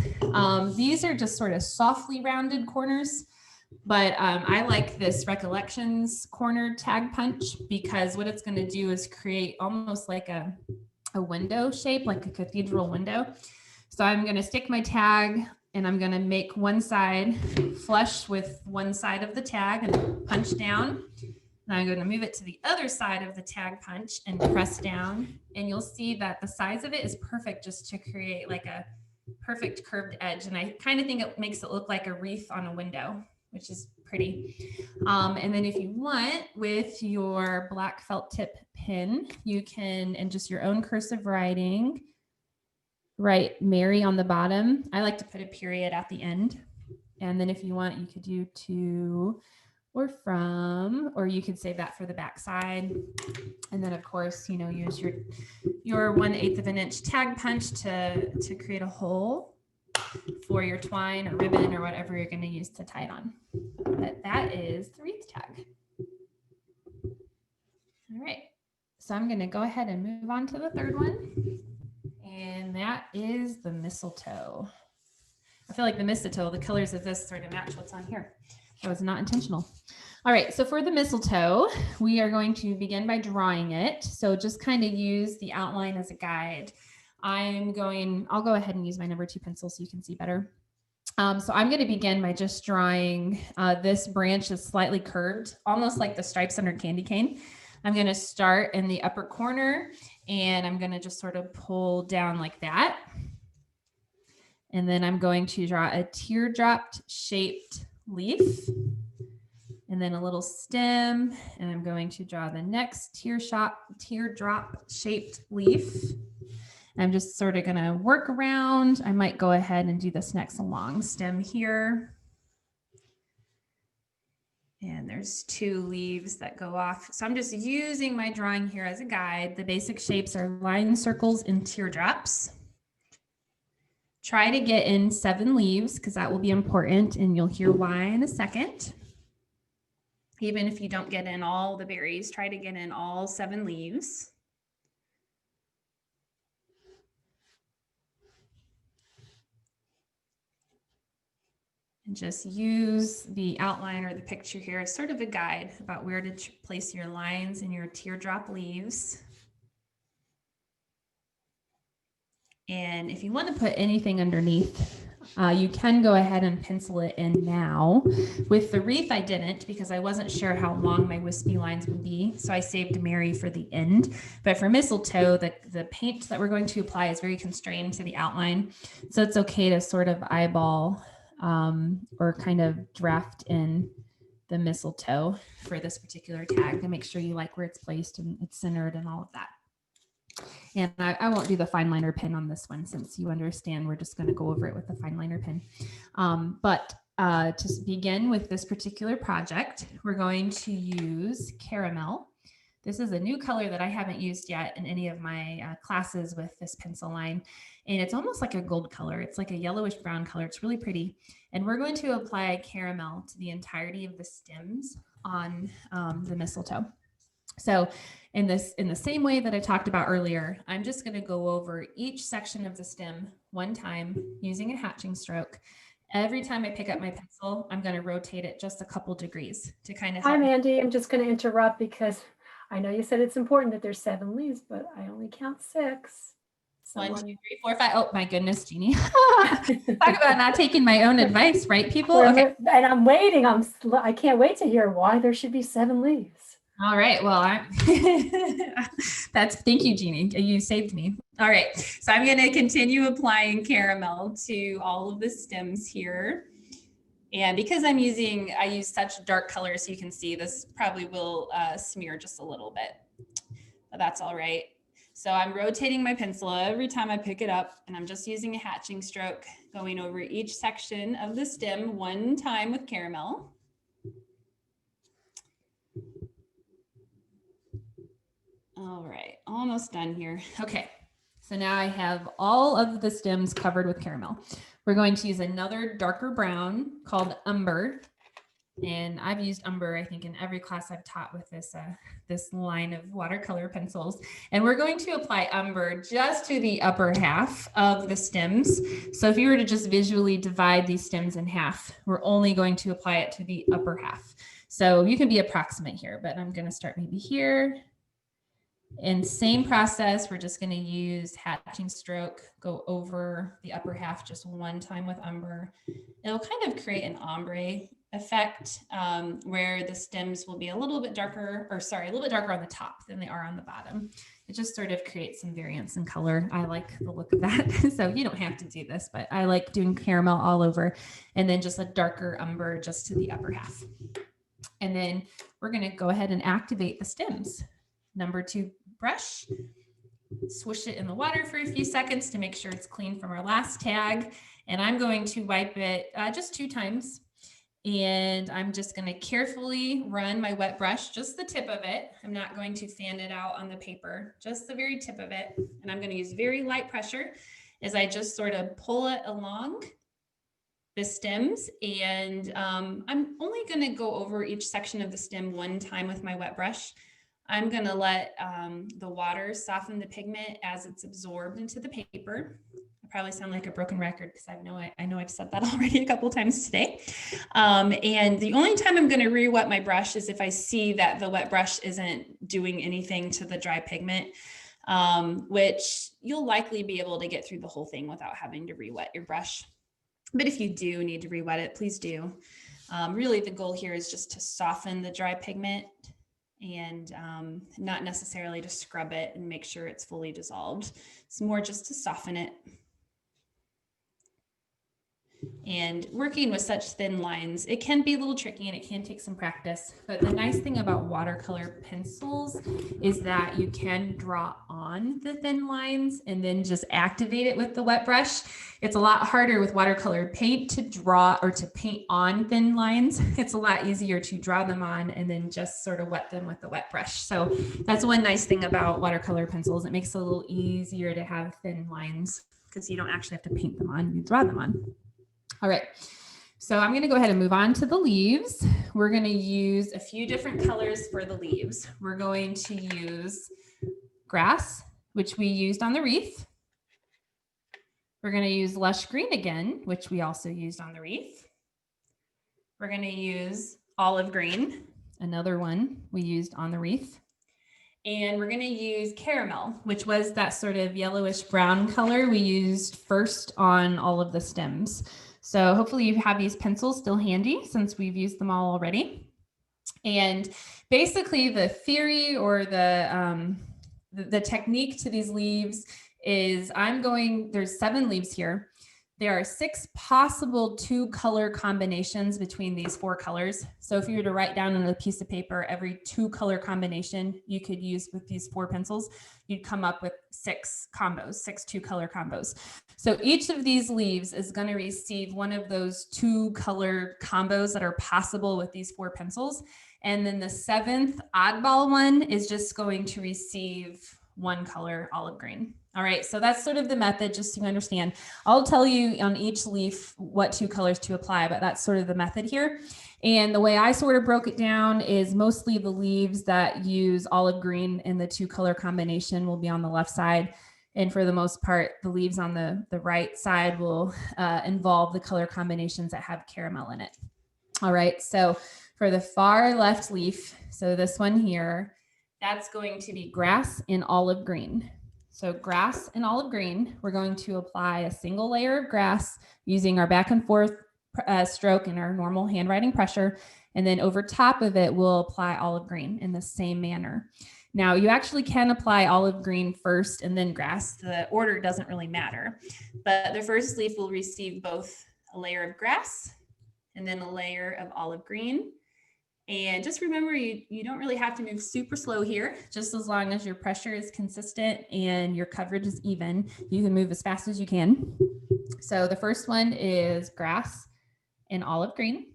These are just sort of softly rounded corners. But I like this Recollections corner tag punch, because what it's going to do is create almost like a window shape, like a cathedral window. So I'm going to stick my tag and I'm going to make one side flush with one side of the tag and punch down. Now I'm going to move it to the other side of the tag punch and press down. And you'll see that the size of it is perfect, just to create like a perfect curved edge. And I kind of think it makes it look like a wreath on a window, which is pretty. And then if you want, with your black felt tip pen, you can, and just your own cursive writing, write Mary on the bottom. I like to put a period at the end. And then if you want, you could do to or from, or you could save that for the back side. And then of course, use your 1/8 of an inch tag punch to create a hole for your twine or ribbon or whatever you're going to use to tie it on. But that is the wreath tag. All right, so I'm going to go ahead and move on to the third one, and that is the mistletoe. I feel like the mistletoe, the colors of this sort of match what's on here. That was not intentional. All right, so for the mistletoe, we are going to begin by drawing it. So just kind of use the outline as a guide. I'll go ahead and use my number 2 pencil so you can see better. So I'm going to begin by just drawing this branch is slightly curved, almost like the stripes under candy cane. I'm going to start in the upper corner and I'm going to just sort of pull down like that. And then I'm going to draw a teardrop shaped leaf and then a little stem. And I'm going to draw the next teardrop shaped leaf. I'm just sort of going to work around. I might go ahead and do this next long stem here. And there's 2 leaves that go off. So I'm just using my drawing here as a guide. The basic shapes are line, circles, and teardrops. Try to get in 7 leaves because that will be important, and you'll hear why in a second. Even if you don't get in all the berries, try to get in all 7 leaves. And just use the outline or the picture here as sort of a guide about where to place your lines and your teardrop leaves. And if you want to put anything underneath, you can go ahead and pencil it in now. With the wreath, I didn't because I wasn't sure how long my wispy lines would be. So I saved Mary for the end. But for mistletoe, the paint that we're going to apply is very constrained to the outline. So it's okay to sort of eyeball or kind of draft in the mistletoe for this particular tag to make sure you like where it's placed and it's centered and all of that. And I won't do the fine liner pen on this one since you understand we're just going to go over it with the fine liner pen. But to begin with this particular project, we're going to use caramel. This is a new color that I haven't used yet in any of my classes with this pencil line. And it's almost like a gold color. It's like a yellowish brown color. It's really pretty. And we're going to apply caramel to the entirety of the stems on the mistletoe. So in the same way that I talked about earlier, I'm just going to go over each section of the stem one time using a hatching stroke. Every time I pick up my pencil, I'm going to rotate it just a couple degrees to kind of help.
Hi, Mandy. I'm just going to interrupt because I know you said it's important that there's 7 leaves, but I only count 6.
1, 2, 3, 4, 5. Oh my goodness, Jeannie. Talk about not taking my own advice, right, people? Okay.
And I'm waiting. I can't wait to hear why there should be 7 leaves.
All right. Well, thank you, Jeannie. You saved me. All right. So I'm going to continue applying caramel to all of the stems here. And because I use such dark colors, so you can see this probably will smear just a little bit, but that's all right. So I'm rotating my pencil every time I pick it up, and I'm just using a hatching stroke, going over each section of the stem one time with caramel. All right, almost done here. Okay, so now I have all of the stems covered with caramel. We're going to use another darker brown called Umber. And I've used Umber, I think, in every class I've taught with this line of watercolor pencils. And we're going to apply Umber just to the upper half of the stems. So if you were to just visually divide these stems in half, we're only going to apply it to the upper half. So you can be approximate here, but I'm going to start maybe here. And same process, we're just going to use hatching stroke, go over the upper half just one time with Umber. It'll kind of create an ombre effect where the stems will be a little bit darker, on the top than they are on the bottom. It just sort of creates some variance in color. I like the look of that. So you don't have to do this, but I like doing caramel all over and then just a darker Umber just to the upper half. And then we're going to go ahead and activate the stems. Number 2 brush, swish it in the water for a few seconds to make sure it's clean from our last tag. And I'm going to wipe it just 2 times. And I'm just going to carefully run my wet brush, just the tip of it. I'm not going to fan it out on the paper, just the very tip of it. And I'm going to use very light pressure as I just sort of pull it along the stems. And I'm only going to go over each section of the stem one time with my wet brush. I'm going to let the water soften the pigment as it's absorbed into the paper. I probably sound like a broken record because I know I've said that already a couple times today. And the only time I'm going to re-wet my brush is if I see that the wet brush isn't doing anything to the dry pigment, which you'll likely be able to get through the whole thing without having to re-wet your brush. But if you do need to re-wet it, please do. Really, the goal here is just to soften the dry pigment and not necessarily to scrub it and make sure it's fully dissolved. It's more just to soften it. And working with such thin lines, it can be a little tricky and it can take some practice. But the nice thing about watercolor pencils is that you can draw on the thin lines and then just activate it with the wet brush. It's a lot harder with watercolor paint to draw or to paint on thin lines. It's a lot easier to draw them on and then just sort of wet them with the wet brush. So that's one nice thing about watercolor pencils. It makes it a little easier to have thin lines because you don't actually have to paint them on, you draw them on. All right, so I'm going to go ahead and move on to the leaves. We're going to use a few different colors for the leaves. We're going to use grass, which we used on the wreath. We're going to use lush green again, which we also used on the wreath. We're going to use olive green, another one we used on the wreath. And we're going to use caramel, which was that sort of yellowish brown color we used first on all of the stems. So hopefully you have these pencils still handy since we've used them all already. And basically the theory or the technique to these leaves is there's 7 leaves here. There are 6 possible 2-color combinations between these 4 colors. So if you were to write down on a piece of paper every 2-color combination you could use with these 4 pencils, you'd come up with 6 combos, 6 2-color combos. So each of these leaves is going to receive one of those 2-color combos that are possible with these 4 pencils. And then the 7th oddball one is just going to receive 1 color olive green. All right, so that's sort of the method, just so you understand. I'll tell you on each leaf what 2 colors to apply, but that's sort of the method here. And the way I sort of broke it down is mostly the leaves that use olive green in the 2-color combination will be on the left side. And for the most part, the leaves on the right side will involve the color combinations that have caramel in it. All right, so for the far left leaf, so this one here, that's going to be grass in olive green. So grass and olive green, we're going to apply a single layer of grass using our back and forth stroke and our normal handwriting pressure. And then over top of it, we'll apply olive green in the same manner. Now you actually can apply olive green first and then grass. The order doesn't really matter, but the first leaf will receive both a layer of grass and then a layer of olive green. And just remember, you don't really have to move super slow here. Just as long as your pressure is consistent and your coverage is even, you can move as fast as you can. So the first one is grass in olive green.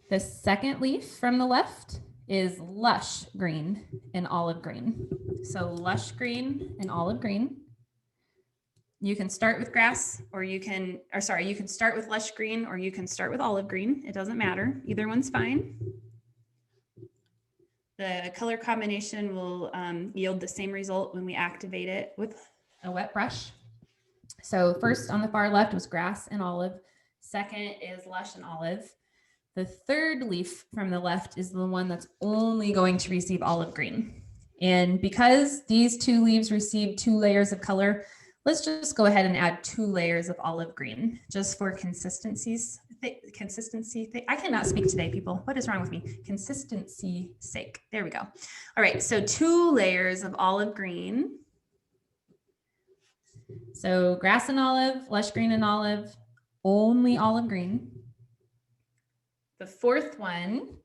The second leaf from the left is lush green and olive green. So lush green and olive green. You can start with grass you can start with lush green or you can start with olive green. It doesn't matter. Either one's fine. The color combination will yield the same result when we activate it with a wet brush. So first on the far left was grass and olive. Second is lush and olive. The third leaf from the left is the one that's only going to receive olive green. And because these 2 leaves receive 2 layers of color, let's just go ahead and add 2 layers of olive green just for consistency. I cannot speak today, people. What is wrong with me? Consistency sake. There we go. All right, so 2 layers of olive green. So grass and olive, lush green and olive, only olive green. The 4th one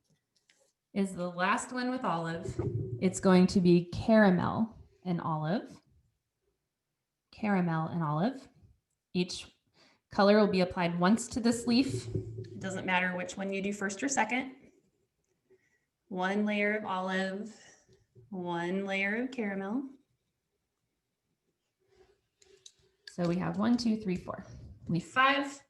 is the last one with olive. It's going to be caramel and olive. Caramel and olive. Each color will be applied once to this leaf. It doesn't matter which one you do first or second. 1 layer of olive, 1 layer of caramel. So we have 1, 2, 3, 4. Leaf 5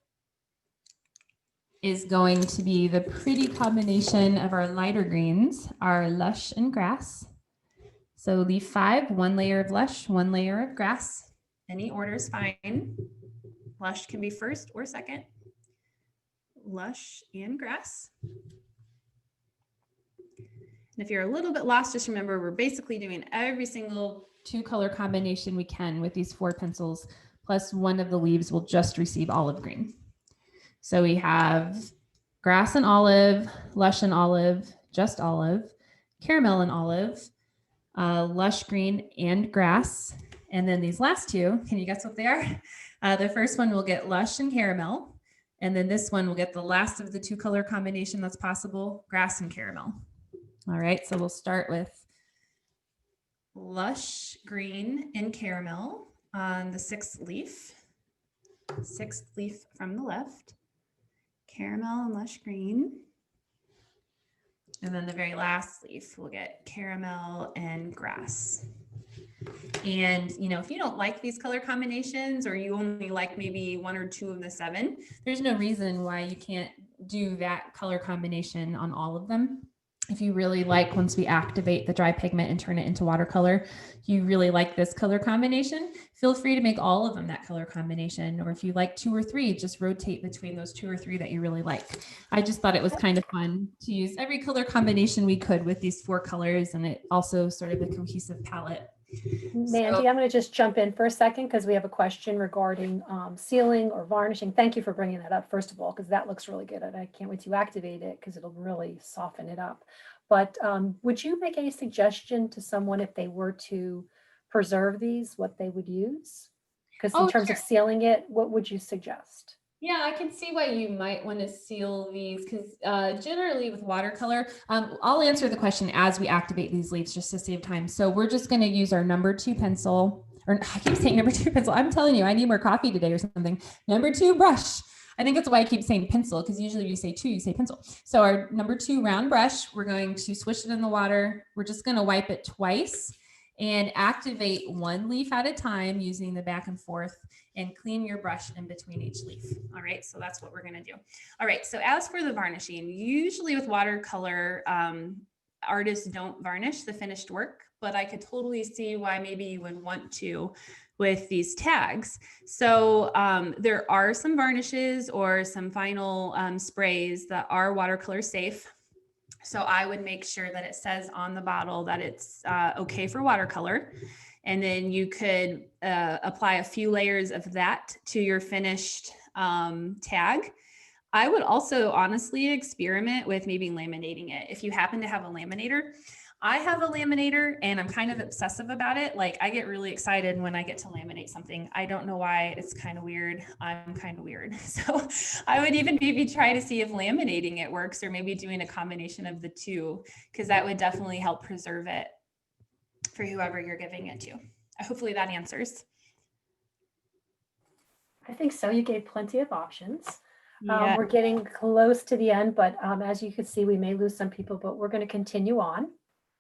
is going to be the pretty combination of our lighter greens, our lush and grass. So leaf 5, 1 layer of lush, 1 layer of grass. Any order is fine. Lush can be first or second. Lush and grass. And if you're a little bit lost, just remember we're basically doing every single 2-color combination we can with these 4 pencils, plus one of the leaves will just receive olive green. So we have grass and olive, lush and olive, just olive, caramel and olive, lush green and grass. And then these last 2, can you guess what they are? The first one will get lush and caramel. And then this one will get the last of the 2-color combination that's possible, grass and caramel. All right, so we'll start with lush green and caramel on the 6th leaf. 6th leaf from the left. Caramel and lush green. And then the very last leaf will get caramel and grass. And, you know, if you don't like these color combinations, or you only like maybe 1 or 2 of the 7, there's no reason why you can't do that color combination on all of them. If you really like, once we activate the dry pigment and turn it into watercolor, you really like this color combination, feel free to make all of them that color combination. Or if you like 2 or 3, just rotate between those 2 or 3 that you really like. I just thought it was kind of fun to use every color combination we could with these 4 colors, and it also sort of a cohesive palette.
Mandy, I'm going to just jump in for a second because we have a question regarding sealing or varnishing. Thank you for bringing that up, first of all, because that looks really good. And I can't wait to activate it because it'll really soften it up. But would you make any suggestion to someone if they were to preserve these, what they would use? Because in terms of sealing it, what would you suggest?
Yeah, I can see why you might want to seal these, because generally with watercolor, I'll answer the question as we activate these leaves just to save time. So we're just going to use our number 2 pencil, or I keep saying number 2 pencil. I'm telling you, I need more coffee today or something. Number 2 brush. I think that's why I keep saying pencil, because usually you say 2, you say pencil. So our number 2 round brush, we're going to swish it in the water. We're just going to wipe it twice and activate 1 leaf at a time using the back and forth, and clean your brush in between each leaf. All right, so that's what we're gonna do. All right, so as for the varnishing, usually with watercolor, artists don't varnish the finished work, but I could totally see why maybe you would want to with these tags. So there are some varnishes or some final sprays that are watercolor safe. So I would make sure that it says on the bottle that it's okay for watercolor. And then you could apply a few layers of that to your finished tag. I would also honestly experiment with maybe laminating it. If you happen to have a laminator, I have a laminator and I'm kind of obsessive about it. Like, I get really excited when I get to laminate something. I don't know why. It's kind of weird. I'm kind of weird. So I would even maybe try to see if laminating it works, or maybe doing a combination of the 2, because that would definitely help preserve it for whoever you're giving it to. Hopefully that answers.
I think so. You gave plenty of options.
Yeah.
We're getting close to the end, but as you can see, we may lose some people, but we're going to continue on.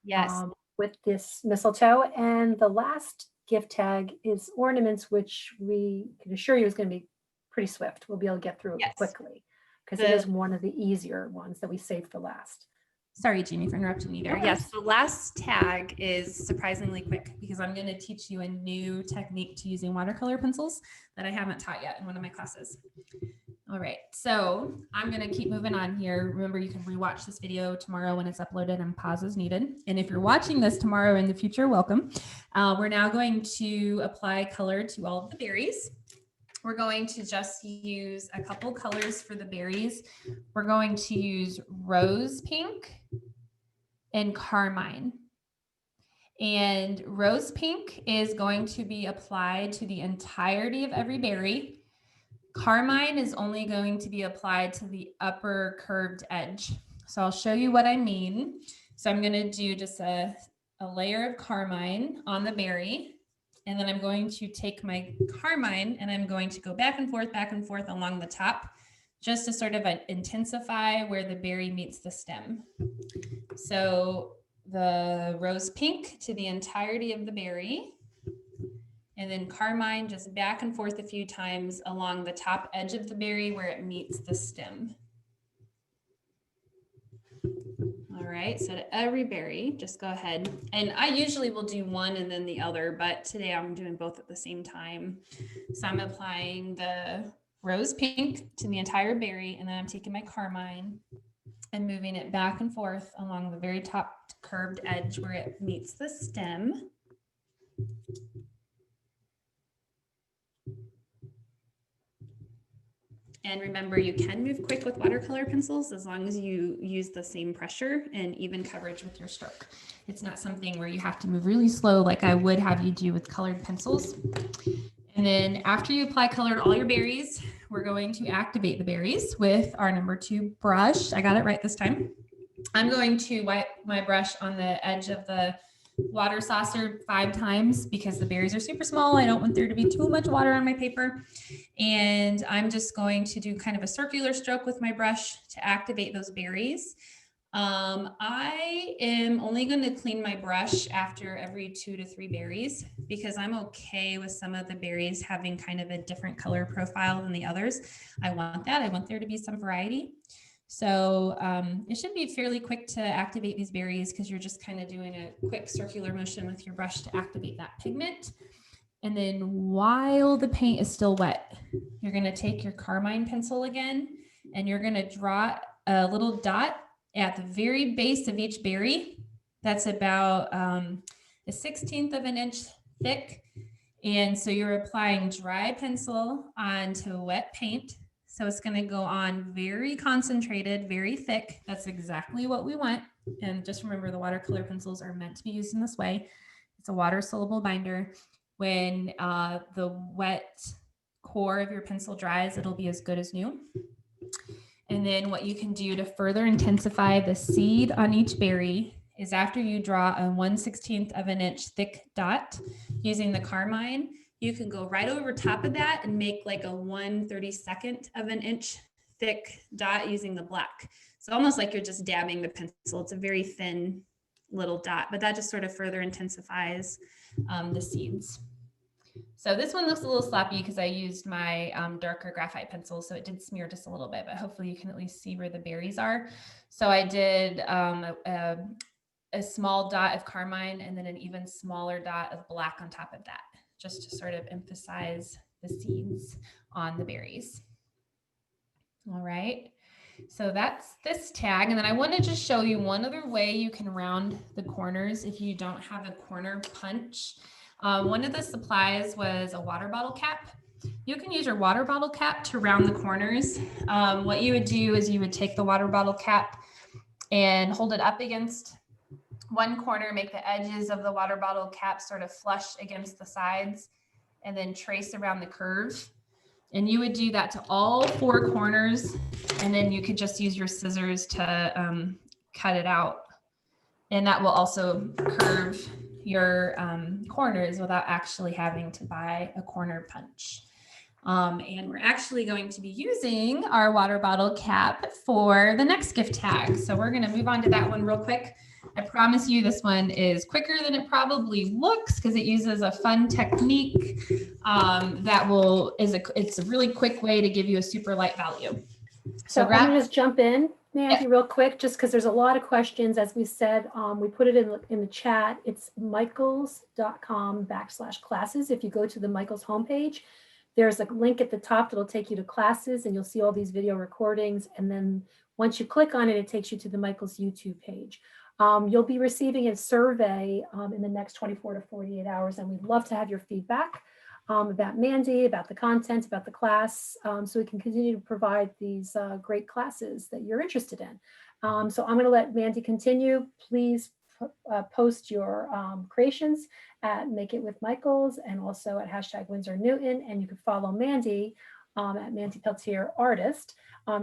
Yes.
With this mistletoe. And the last gift tag is ornaments, which we can assure you is going to be pretty swift. We'll be able to get through it quickly because it is one of the easier ones that we saved for last.
Sorry, Jeannie, for interrupting you there. Yes, the last tag is surprisingly quick because I'm going to teach you a new technique to using watercolor pencils that I haven't taught yet in one of my classes. All right, so I'm going to keep moving on here. Remember, you can rewatch this video tomorrow when it's uploaded and pause as needed. And if you're watching this tomorrow in the future, welcome. We're now going to apply color to all of the berries. We're going to just use a couple colors for the berries. We're going to use rose pink and carmine. And rose pink is going to be applied to the entirety of every berry. Carmine is only going to be applied to the upper curved edge. So I'll show you what I mean. So I'm going to do just a layer of carmine on the berry. And then I'm going to take my carmine and I'm going to go back and forth along the top, just to sort of intensify where the berry meets the stem. So the rose pink to the entirety of the berry, and then carmine just back and forth a few times along the top edge of the berry where it meets the stem. All right, so to every berry, just go ahead. And I usually will do one and then the other, but today I'm doing both at the same time. So I'm applying the rose pink to the entire berry, and then I'm taking my carmine and moving it back and forth along the very top curved edge where it meets the stem. And remember, you can move quick with watercolor pencils as long as you use the same pressure and even coverage with your stroke. It's not something where you have to move really slow like I would have you do with colored pencils. And then after you apply color to all your berries, we're going to activate the berries with our number 2 brush. I got it right this time. I'm going to wipe my brush on the edge of the water saucer 5 times because the berries are super small. I don't want there to be too much water on my paper. And I'm just going to do kind of a circular stroke with my brush to activate those berries. I am only going to clean my brush after every 2 to 3 berries because I'm okay with some of the berries having kind of a different color profile than the others. I want that. I want there to be some variety. So it should be fairly quick to activate these berries because you're just kind of doing a quick circular motion with your brush to activate that pigment. And then while the paint is still wet, you're going to take your Carmine pencil again, and you're going to draw a little dot at the very base of each berry. That's about 1/16 of an inch thick. And so you're applying dry pencil onto wet paint. So it's going to go on very concentrated, very thick. That's exactly what we want. And just remember, the watercolor pencils are meant to be used in this way. It's a water soluble binder. When the wet core of your pencil dries, it'll be as good as new. And then what you can do to further intensify the seed on each berry is after you draw a 1/16 of an inch thick dot using the Carmine, you can go right over top of that and make like a 1/32 of an inch thick dot using the black. So almost like you're just dabbing the pencil. It's a very thin little dot, but that just sort of further intensifies the seeds. So this one looks a little sloppy because I used my darker graphite pencil, so it did smear just a little bit, but hopefully you can at least see where the berries are. So I did a small dot of Carmine and then an even smaller dot of black on top of that, just to sort of emphasize the seeds on the berries. All right. So that's this tag. And then I want to just show you one other way you can round the corners if you don't have a corner punch. One of the supplies was a water bottle cap. You can use your water bottle cap to round the corners. What you would do is you would take the water bottle cap and hold it up against one corner, make the edges of the water bottle cap sort of flush against the sides, and then trace around the curve. And you would do that to all 4 corners, and then you could just use your scissors to cut it out. And that will also curve your corners without actually having to buy a corner punch. And we're actually going to be using our water bottle cap for the next gift tag. So we're going to move on to that one real quick. I promise you this one is quicker than it probably looks because it uses a fun technique it's a really quick way to give you a super light value.
So I'm going to just jump in, Mandy, real quick, just because there's a lot of questions. As we said, we put it in the chat. It's michaels.com/classes. If you go to the Michaels homepage, there's a link at the top that'll take you to classes, and you'll see all these video recordings. And then once you click on it, it takes you to the Michaels YouTube page. You'll be receiving a survey in the next 24 to 48 hours, and we'd love to have your feedback about Mandy, about the content, about the class, so we can continue to provide these great classes that you're interested in. So I'm going to let Mandy continue. Please post your creations at Make It With Michaels and also at #WinsorNewton, and you can follow Mandy at Mandy Peltier Artist.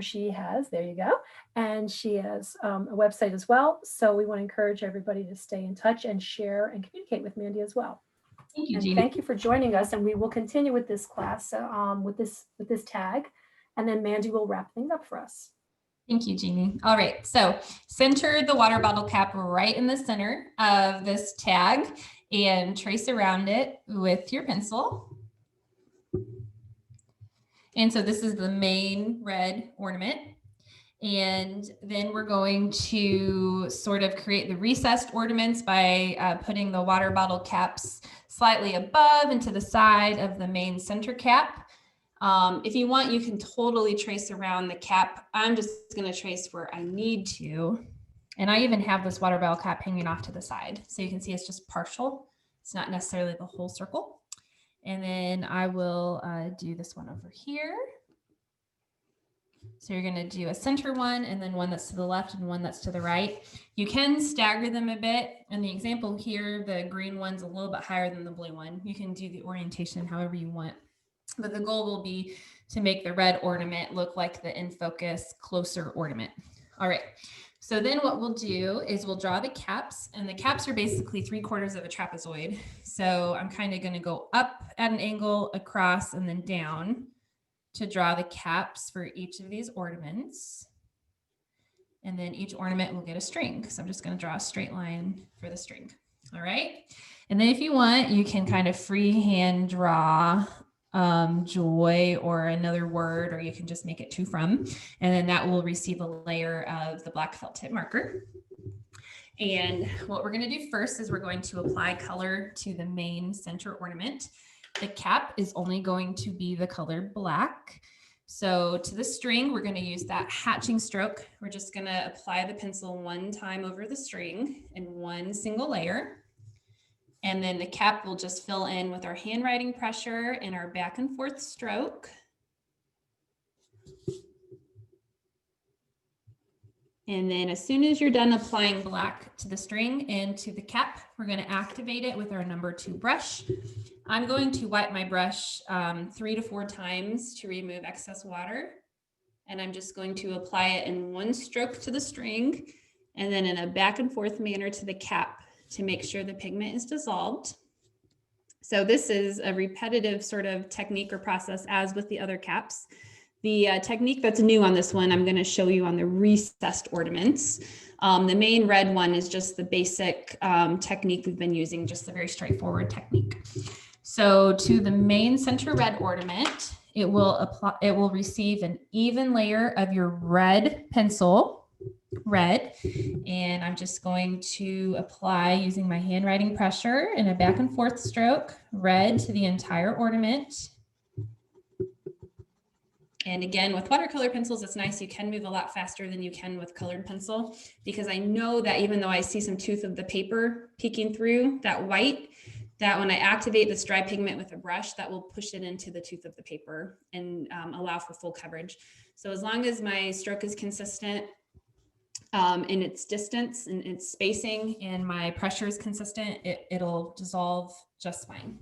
She has, there you go, and she has a website as well. So we want to encourage everybody to stay in touch and share and communicate with Mandy as well.
Thank you,
And
Jeannie.
thank you for joining us, and we will continue with this class with this tag, and then Mandy will wrap things up for us.
Thank you, Jeannie. All right, so center the water bottle cap right in the center of this tag and trace around it with your pencil. And so this is the main red ornament. And then we're going to sort of create the recessed ornaments by putting the water bottle caps slightly above and to the side of the main center cap. If you want, you can totally trace around the cap. I'm just going to trace where I need to. And I even have this water bottle cap hanging off to the side. So you can see it's just partial. It's not necessarily the whole circle. And then I will do this one over here. So you're going to do a center one and then one that's to the left and one that's to the right. You can stagger them a bit. In the example here, the green one's a little bit higher than the blue one. You can do the orientation however you want. But the goal will be to make the red ornament look like the in focus closer ornament. All right. So then what we'll do is we'll draw the caps, and the caps are basically 3/4 of a trapezoid. So I'm kind of going to go up at an angle, across, and then down to draw the caps for each of these ornaments. And then each ornament will get a string. So I'm just going to draw a straight line for the string. All right. And then if you want, you can kind of freehand draw joy or another word, or you can just make it to from, and then that will receive a layer of the black felt tip marker. And what we're going to do first is we're going to apply color to the main center ornament. The cap is only going to be the color black. So to the string, we're going to use that hatching stroke. We're just going to apply the pencil one time over the string in one single layer. And then the cap will just fill in with our handwriting pressure and our back and forth stroke. And then as soon as you're done applying black to the string and to the cap, we're going to activate it with our number 2 brush. I'm going to wipe my brush 3 to 4 times to remove excess water. And I'm just going to apply it in one stroke to the string and then in a back and forth manner to the cap to make sure the pigment is dissolved. So this is a repetitive sort of technique or process as with the other caps. The technique that's new on this one, I'm going to show you on the recessed ornaments. The main red one is just the basic technique we've been using, just a very straightforward technique. So to the main center red ornament, it will receive an even layer of your red pencil, red, and I'm just going to apply using my handwriting pressure in a back and forth stroke, red to the entire ornament. And again, with watercolor pencils, it's nice. You can move a lot faster than you can with colored pencil, because I know that even though I see some tooth of the paper peeking through that white, that when I activate this dry pigment with a brush, that will push it into the tooth of the paper and allow for full coverage. So as long as my stroke is consistent in its distance and its spacing and my pressure is consistent, it'll dissolve just fine.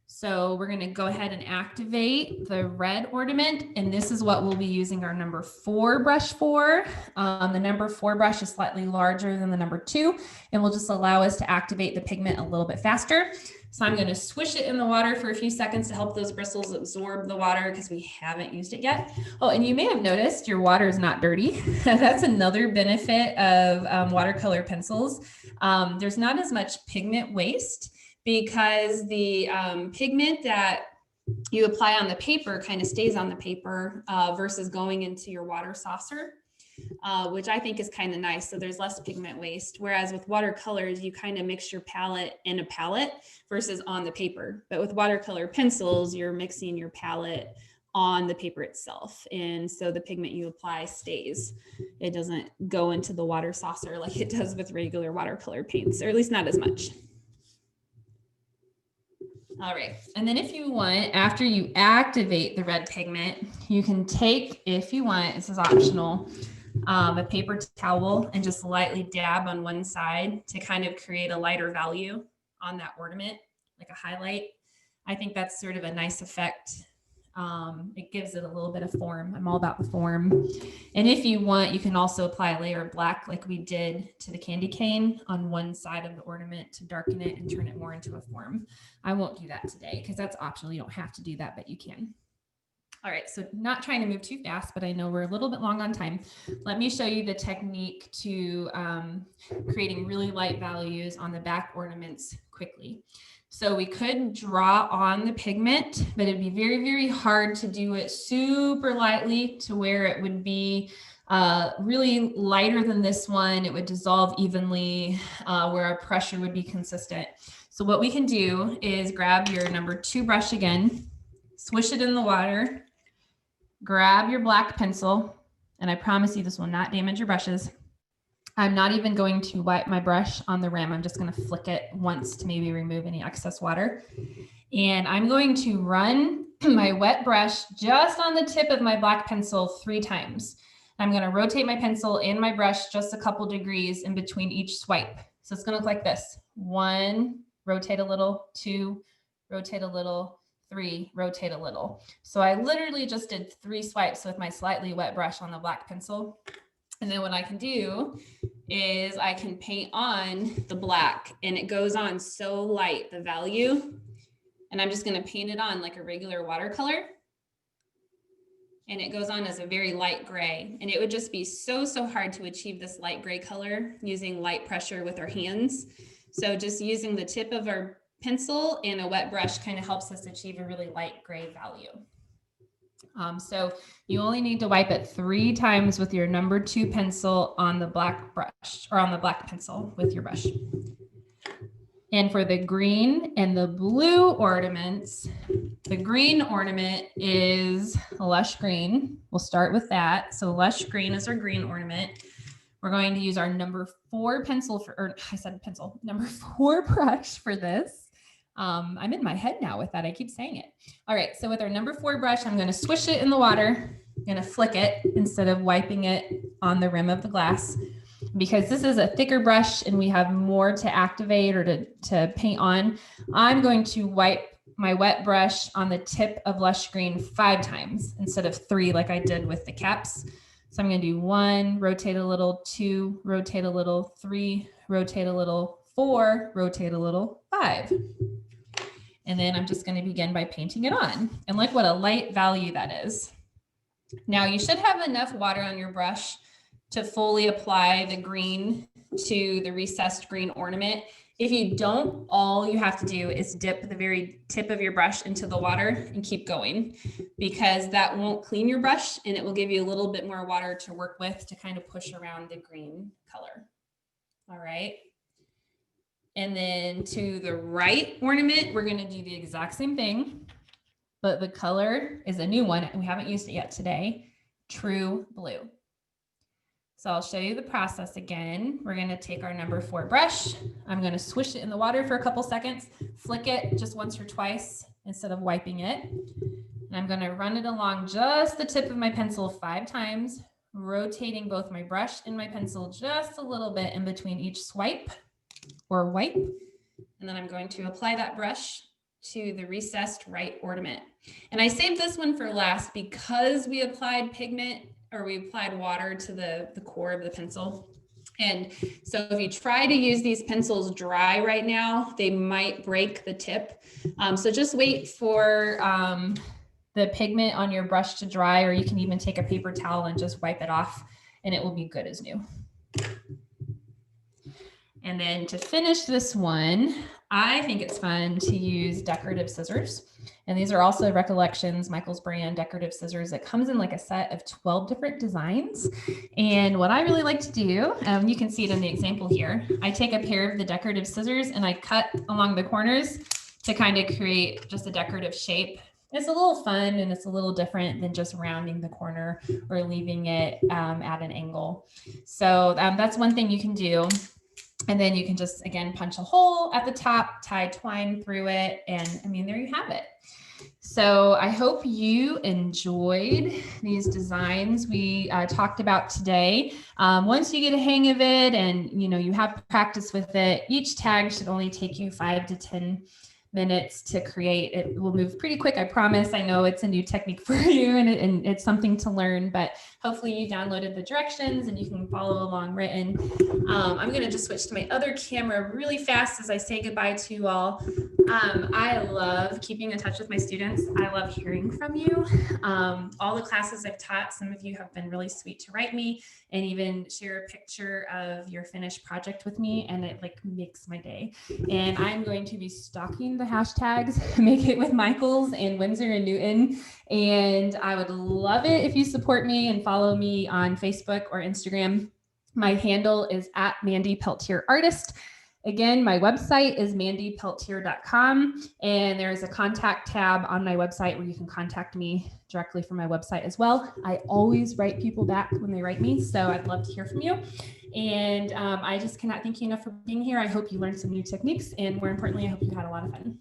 So we're going to go ahead and activate the red ornament, and this is what we'll be using our number 4 brush for. The number 4 brush is slightly larger than the number 2, and will just allow us to activate the pigment a little bit faster. So I'm going to swish it in the water for a few seconds to help those bristles absorb the water because we haven't used it yet. Oh, and you may have noticed your water is not dirty. That's another benefit of watercolor pencils. There's not as much pigment waste, because the pigment that you apply on the paper kind of stays on the paper versus going into your water saucer, which I think is kind of nice. So there's less pigment waste. Whereas with watercolors, you kind of mix your palette in a palette versus on the paper. But with watercolor pencils, you're mixing your palette on the paper itself. And so the pigment you apply stays. It doesn't go into the water saucer like it does with regular watercolor paints, or at least not as much. All right, and then if you want, after you activate the red pigment, you can take, if you want, this is optional, a paper towel and just lightly dab on one side to kind of create a lighter value on that ornament, like a highlight. I think that's sort of a nice effect. It gives it a little bit of form. I'm all about the form. And if you want, you can also apply a layer of black like we did to the candy cane on one side of the ornament to darken it and turn it more into a form. I won't do that today because that's optional. You don't have to do that, but you can. All right, so not trying to move too fast, but I know we're a little bit long on time. Let me show you the technique to creating really light values on the back ornaments quickly. So we could draw on the pigment, but it'd be very, very hard to do it super lightly to where it would be really lighter than this one. It would dissolve evenly where our pressure would be consistent. So what we can do is grab your number 2 brush again, swish it in the water, grab your black pencil, and I promise you this will not damage your brushes. I'm not even going to wipe my brush on the rim. I'm just going to flick it once to maybe remove any excess water. And I'm going to run my wet brush just on the tip of my black pencil 3 times. I'm going to rotate my pencil and my brush just a couple degrees in between each swipe. So it's going to look like this. 1, rotate a little, 2, rotate a little, 3, rotate a little. So I literally just did 3 swipes with my slightly wet brush on the black pencil. And then what I can do is I can paint on the black, and it goes on so light, the value, and I'm just going to paint it on like a regular watercolor. and it goes on as a very light gray. And it would just be so hard to achieve this light gray color using light pressure with our hands. So just using the tip of our pencil and a wet brush kind of helps us achieve a really light gray value. So you only need to wipe it 3 times with your number 2 pencil on the black brush, or on the black pencil with your brush. And for the green and the blue ornaments, the green ornament is Lush Green. We'll start with that. So Lush Green is our green ornament. We're going to use our number 4 pencil for, or I said pencil, number 4 brush for this. I'm in my head now with that. I keep saying it. All right. So with our number 4 brush, I'm going to swish it in the water. I'm going to flick it instead of wiping it on the rim of the glass, because this is a thicker brush and we have more to activate or to paint on. I'm going to wipe my wet brush on the tip of Lush Green 5 times instead of 3 like I did with the caps. So I'm going to do 1, rotate a little, 2, rotate a little, 3, rotate a little, 4, rotate a little, 5. And then I'm just going to begin by painting it on. And look what a light value that is. Now you should have enough water on your brush to fully apply the green to the recessed green ornament. If you don't, all you have to do is dip the very tip of your brush into the water and keep going, because that won't clean your brush and it will give you a little bit more water to work with to kind of push around the green color. All right. And then to the right ornament, we're going to do the exact same thing, but the color is a new one and we haven't used it yet today, True Blue. So I'll show you the process again. We're going to take our number 4 brush. I'm going to swish it in the water for a couple seconds, flick it just once or twice instead of wiping it. And I'm going to run it along just the tip of my pencil 5 times, rotating both my brush and my pencil just a little bit in between each swipe or wipe. And then I'm going to apply that brush to the recessed right ornament. And I saved this one for last because we applied pigment, or we applied water to the core of the pencil. And so if you try to use these pencils dry right now, they might break the tip. So just wait for the pigment on your brush to dry, or you can even take a paper towel and just wipe it off and it will be good as new. And then to finish this one, I think it's fun to use decorative scissors. And these are also Recollections, Michael's brand decorative scissors. It comes in like a set of 12 different designs. And what I really like to do, you can see it in the example here, I take a pair of the decorative scissors and I cut along the corners to kind of create just a decorative shape. It's a little fun and it's a little different than just rounding the corner or leaving it at an angle. So that's one thing you can do. And then you can just, again, punch a hole at the top, tie twine through it. And I mean, there you have it. So I hope you enjoyed these designs we talked about today. Once you get a hang of it and you have practice with it, each tag should only take you 5 to 10 minutes to create. It will move pretty quick, I promise. I know it's a new technique for you and it's something to learn, but hopefully you downloaded the directions and you can follow along written. I'm going to just switch to my other camera really fast as I say goodbye to you all. I love keeping in touch with my students. I love hearing from you. All the classes I've taught, some of you have been really sweet to write me and even share a picture of your finished project with me, and it like makes my day. And I'm going to be stalking the hashtags, Make It With Michaels and Winsor and Newton. And I would love it if you support me and follow me on Facebook or Instagram. My handle is @MandyPeltierArtist. Again, my website is mandypeltier.com, and there's a contact tab on my website where you can contact me directly from my website as well. I always write people back when they write me, so I'd love to hear from you. And I just cannot thank you enough for being here. I hope you learned some new techniques, and more importantly, I hope you had a lot of fun.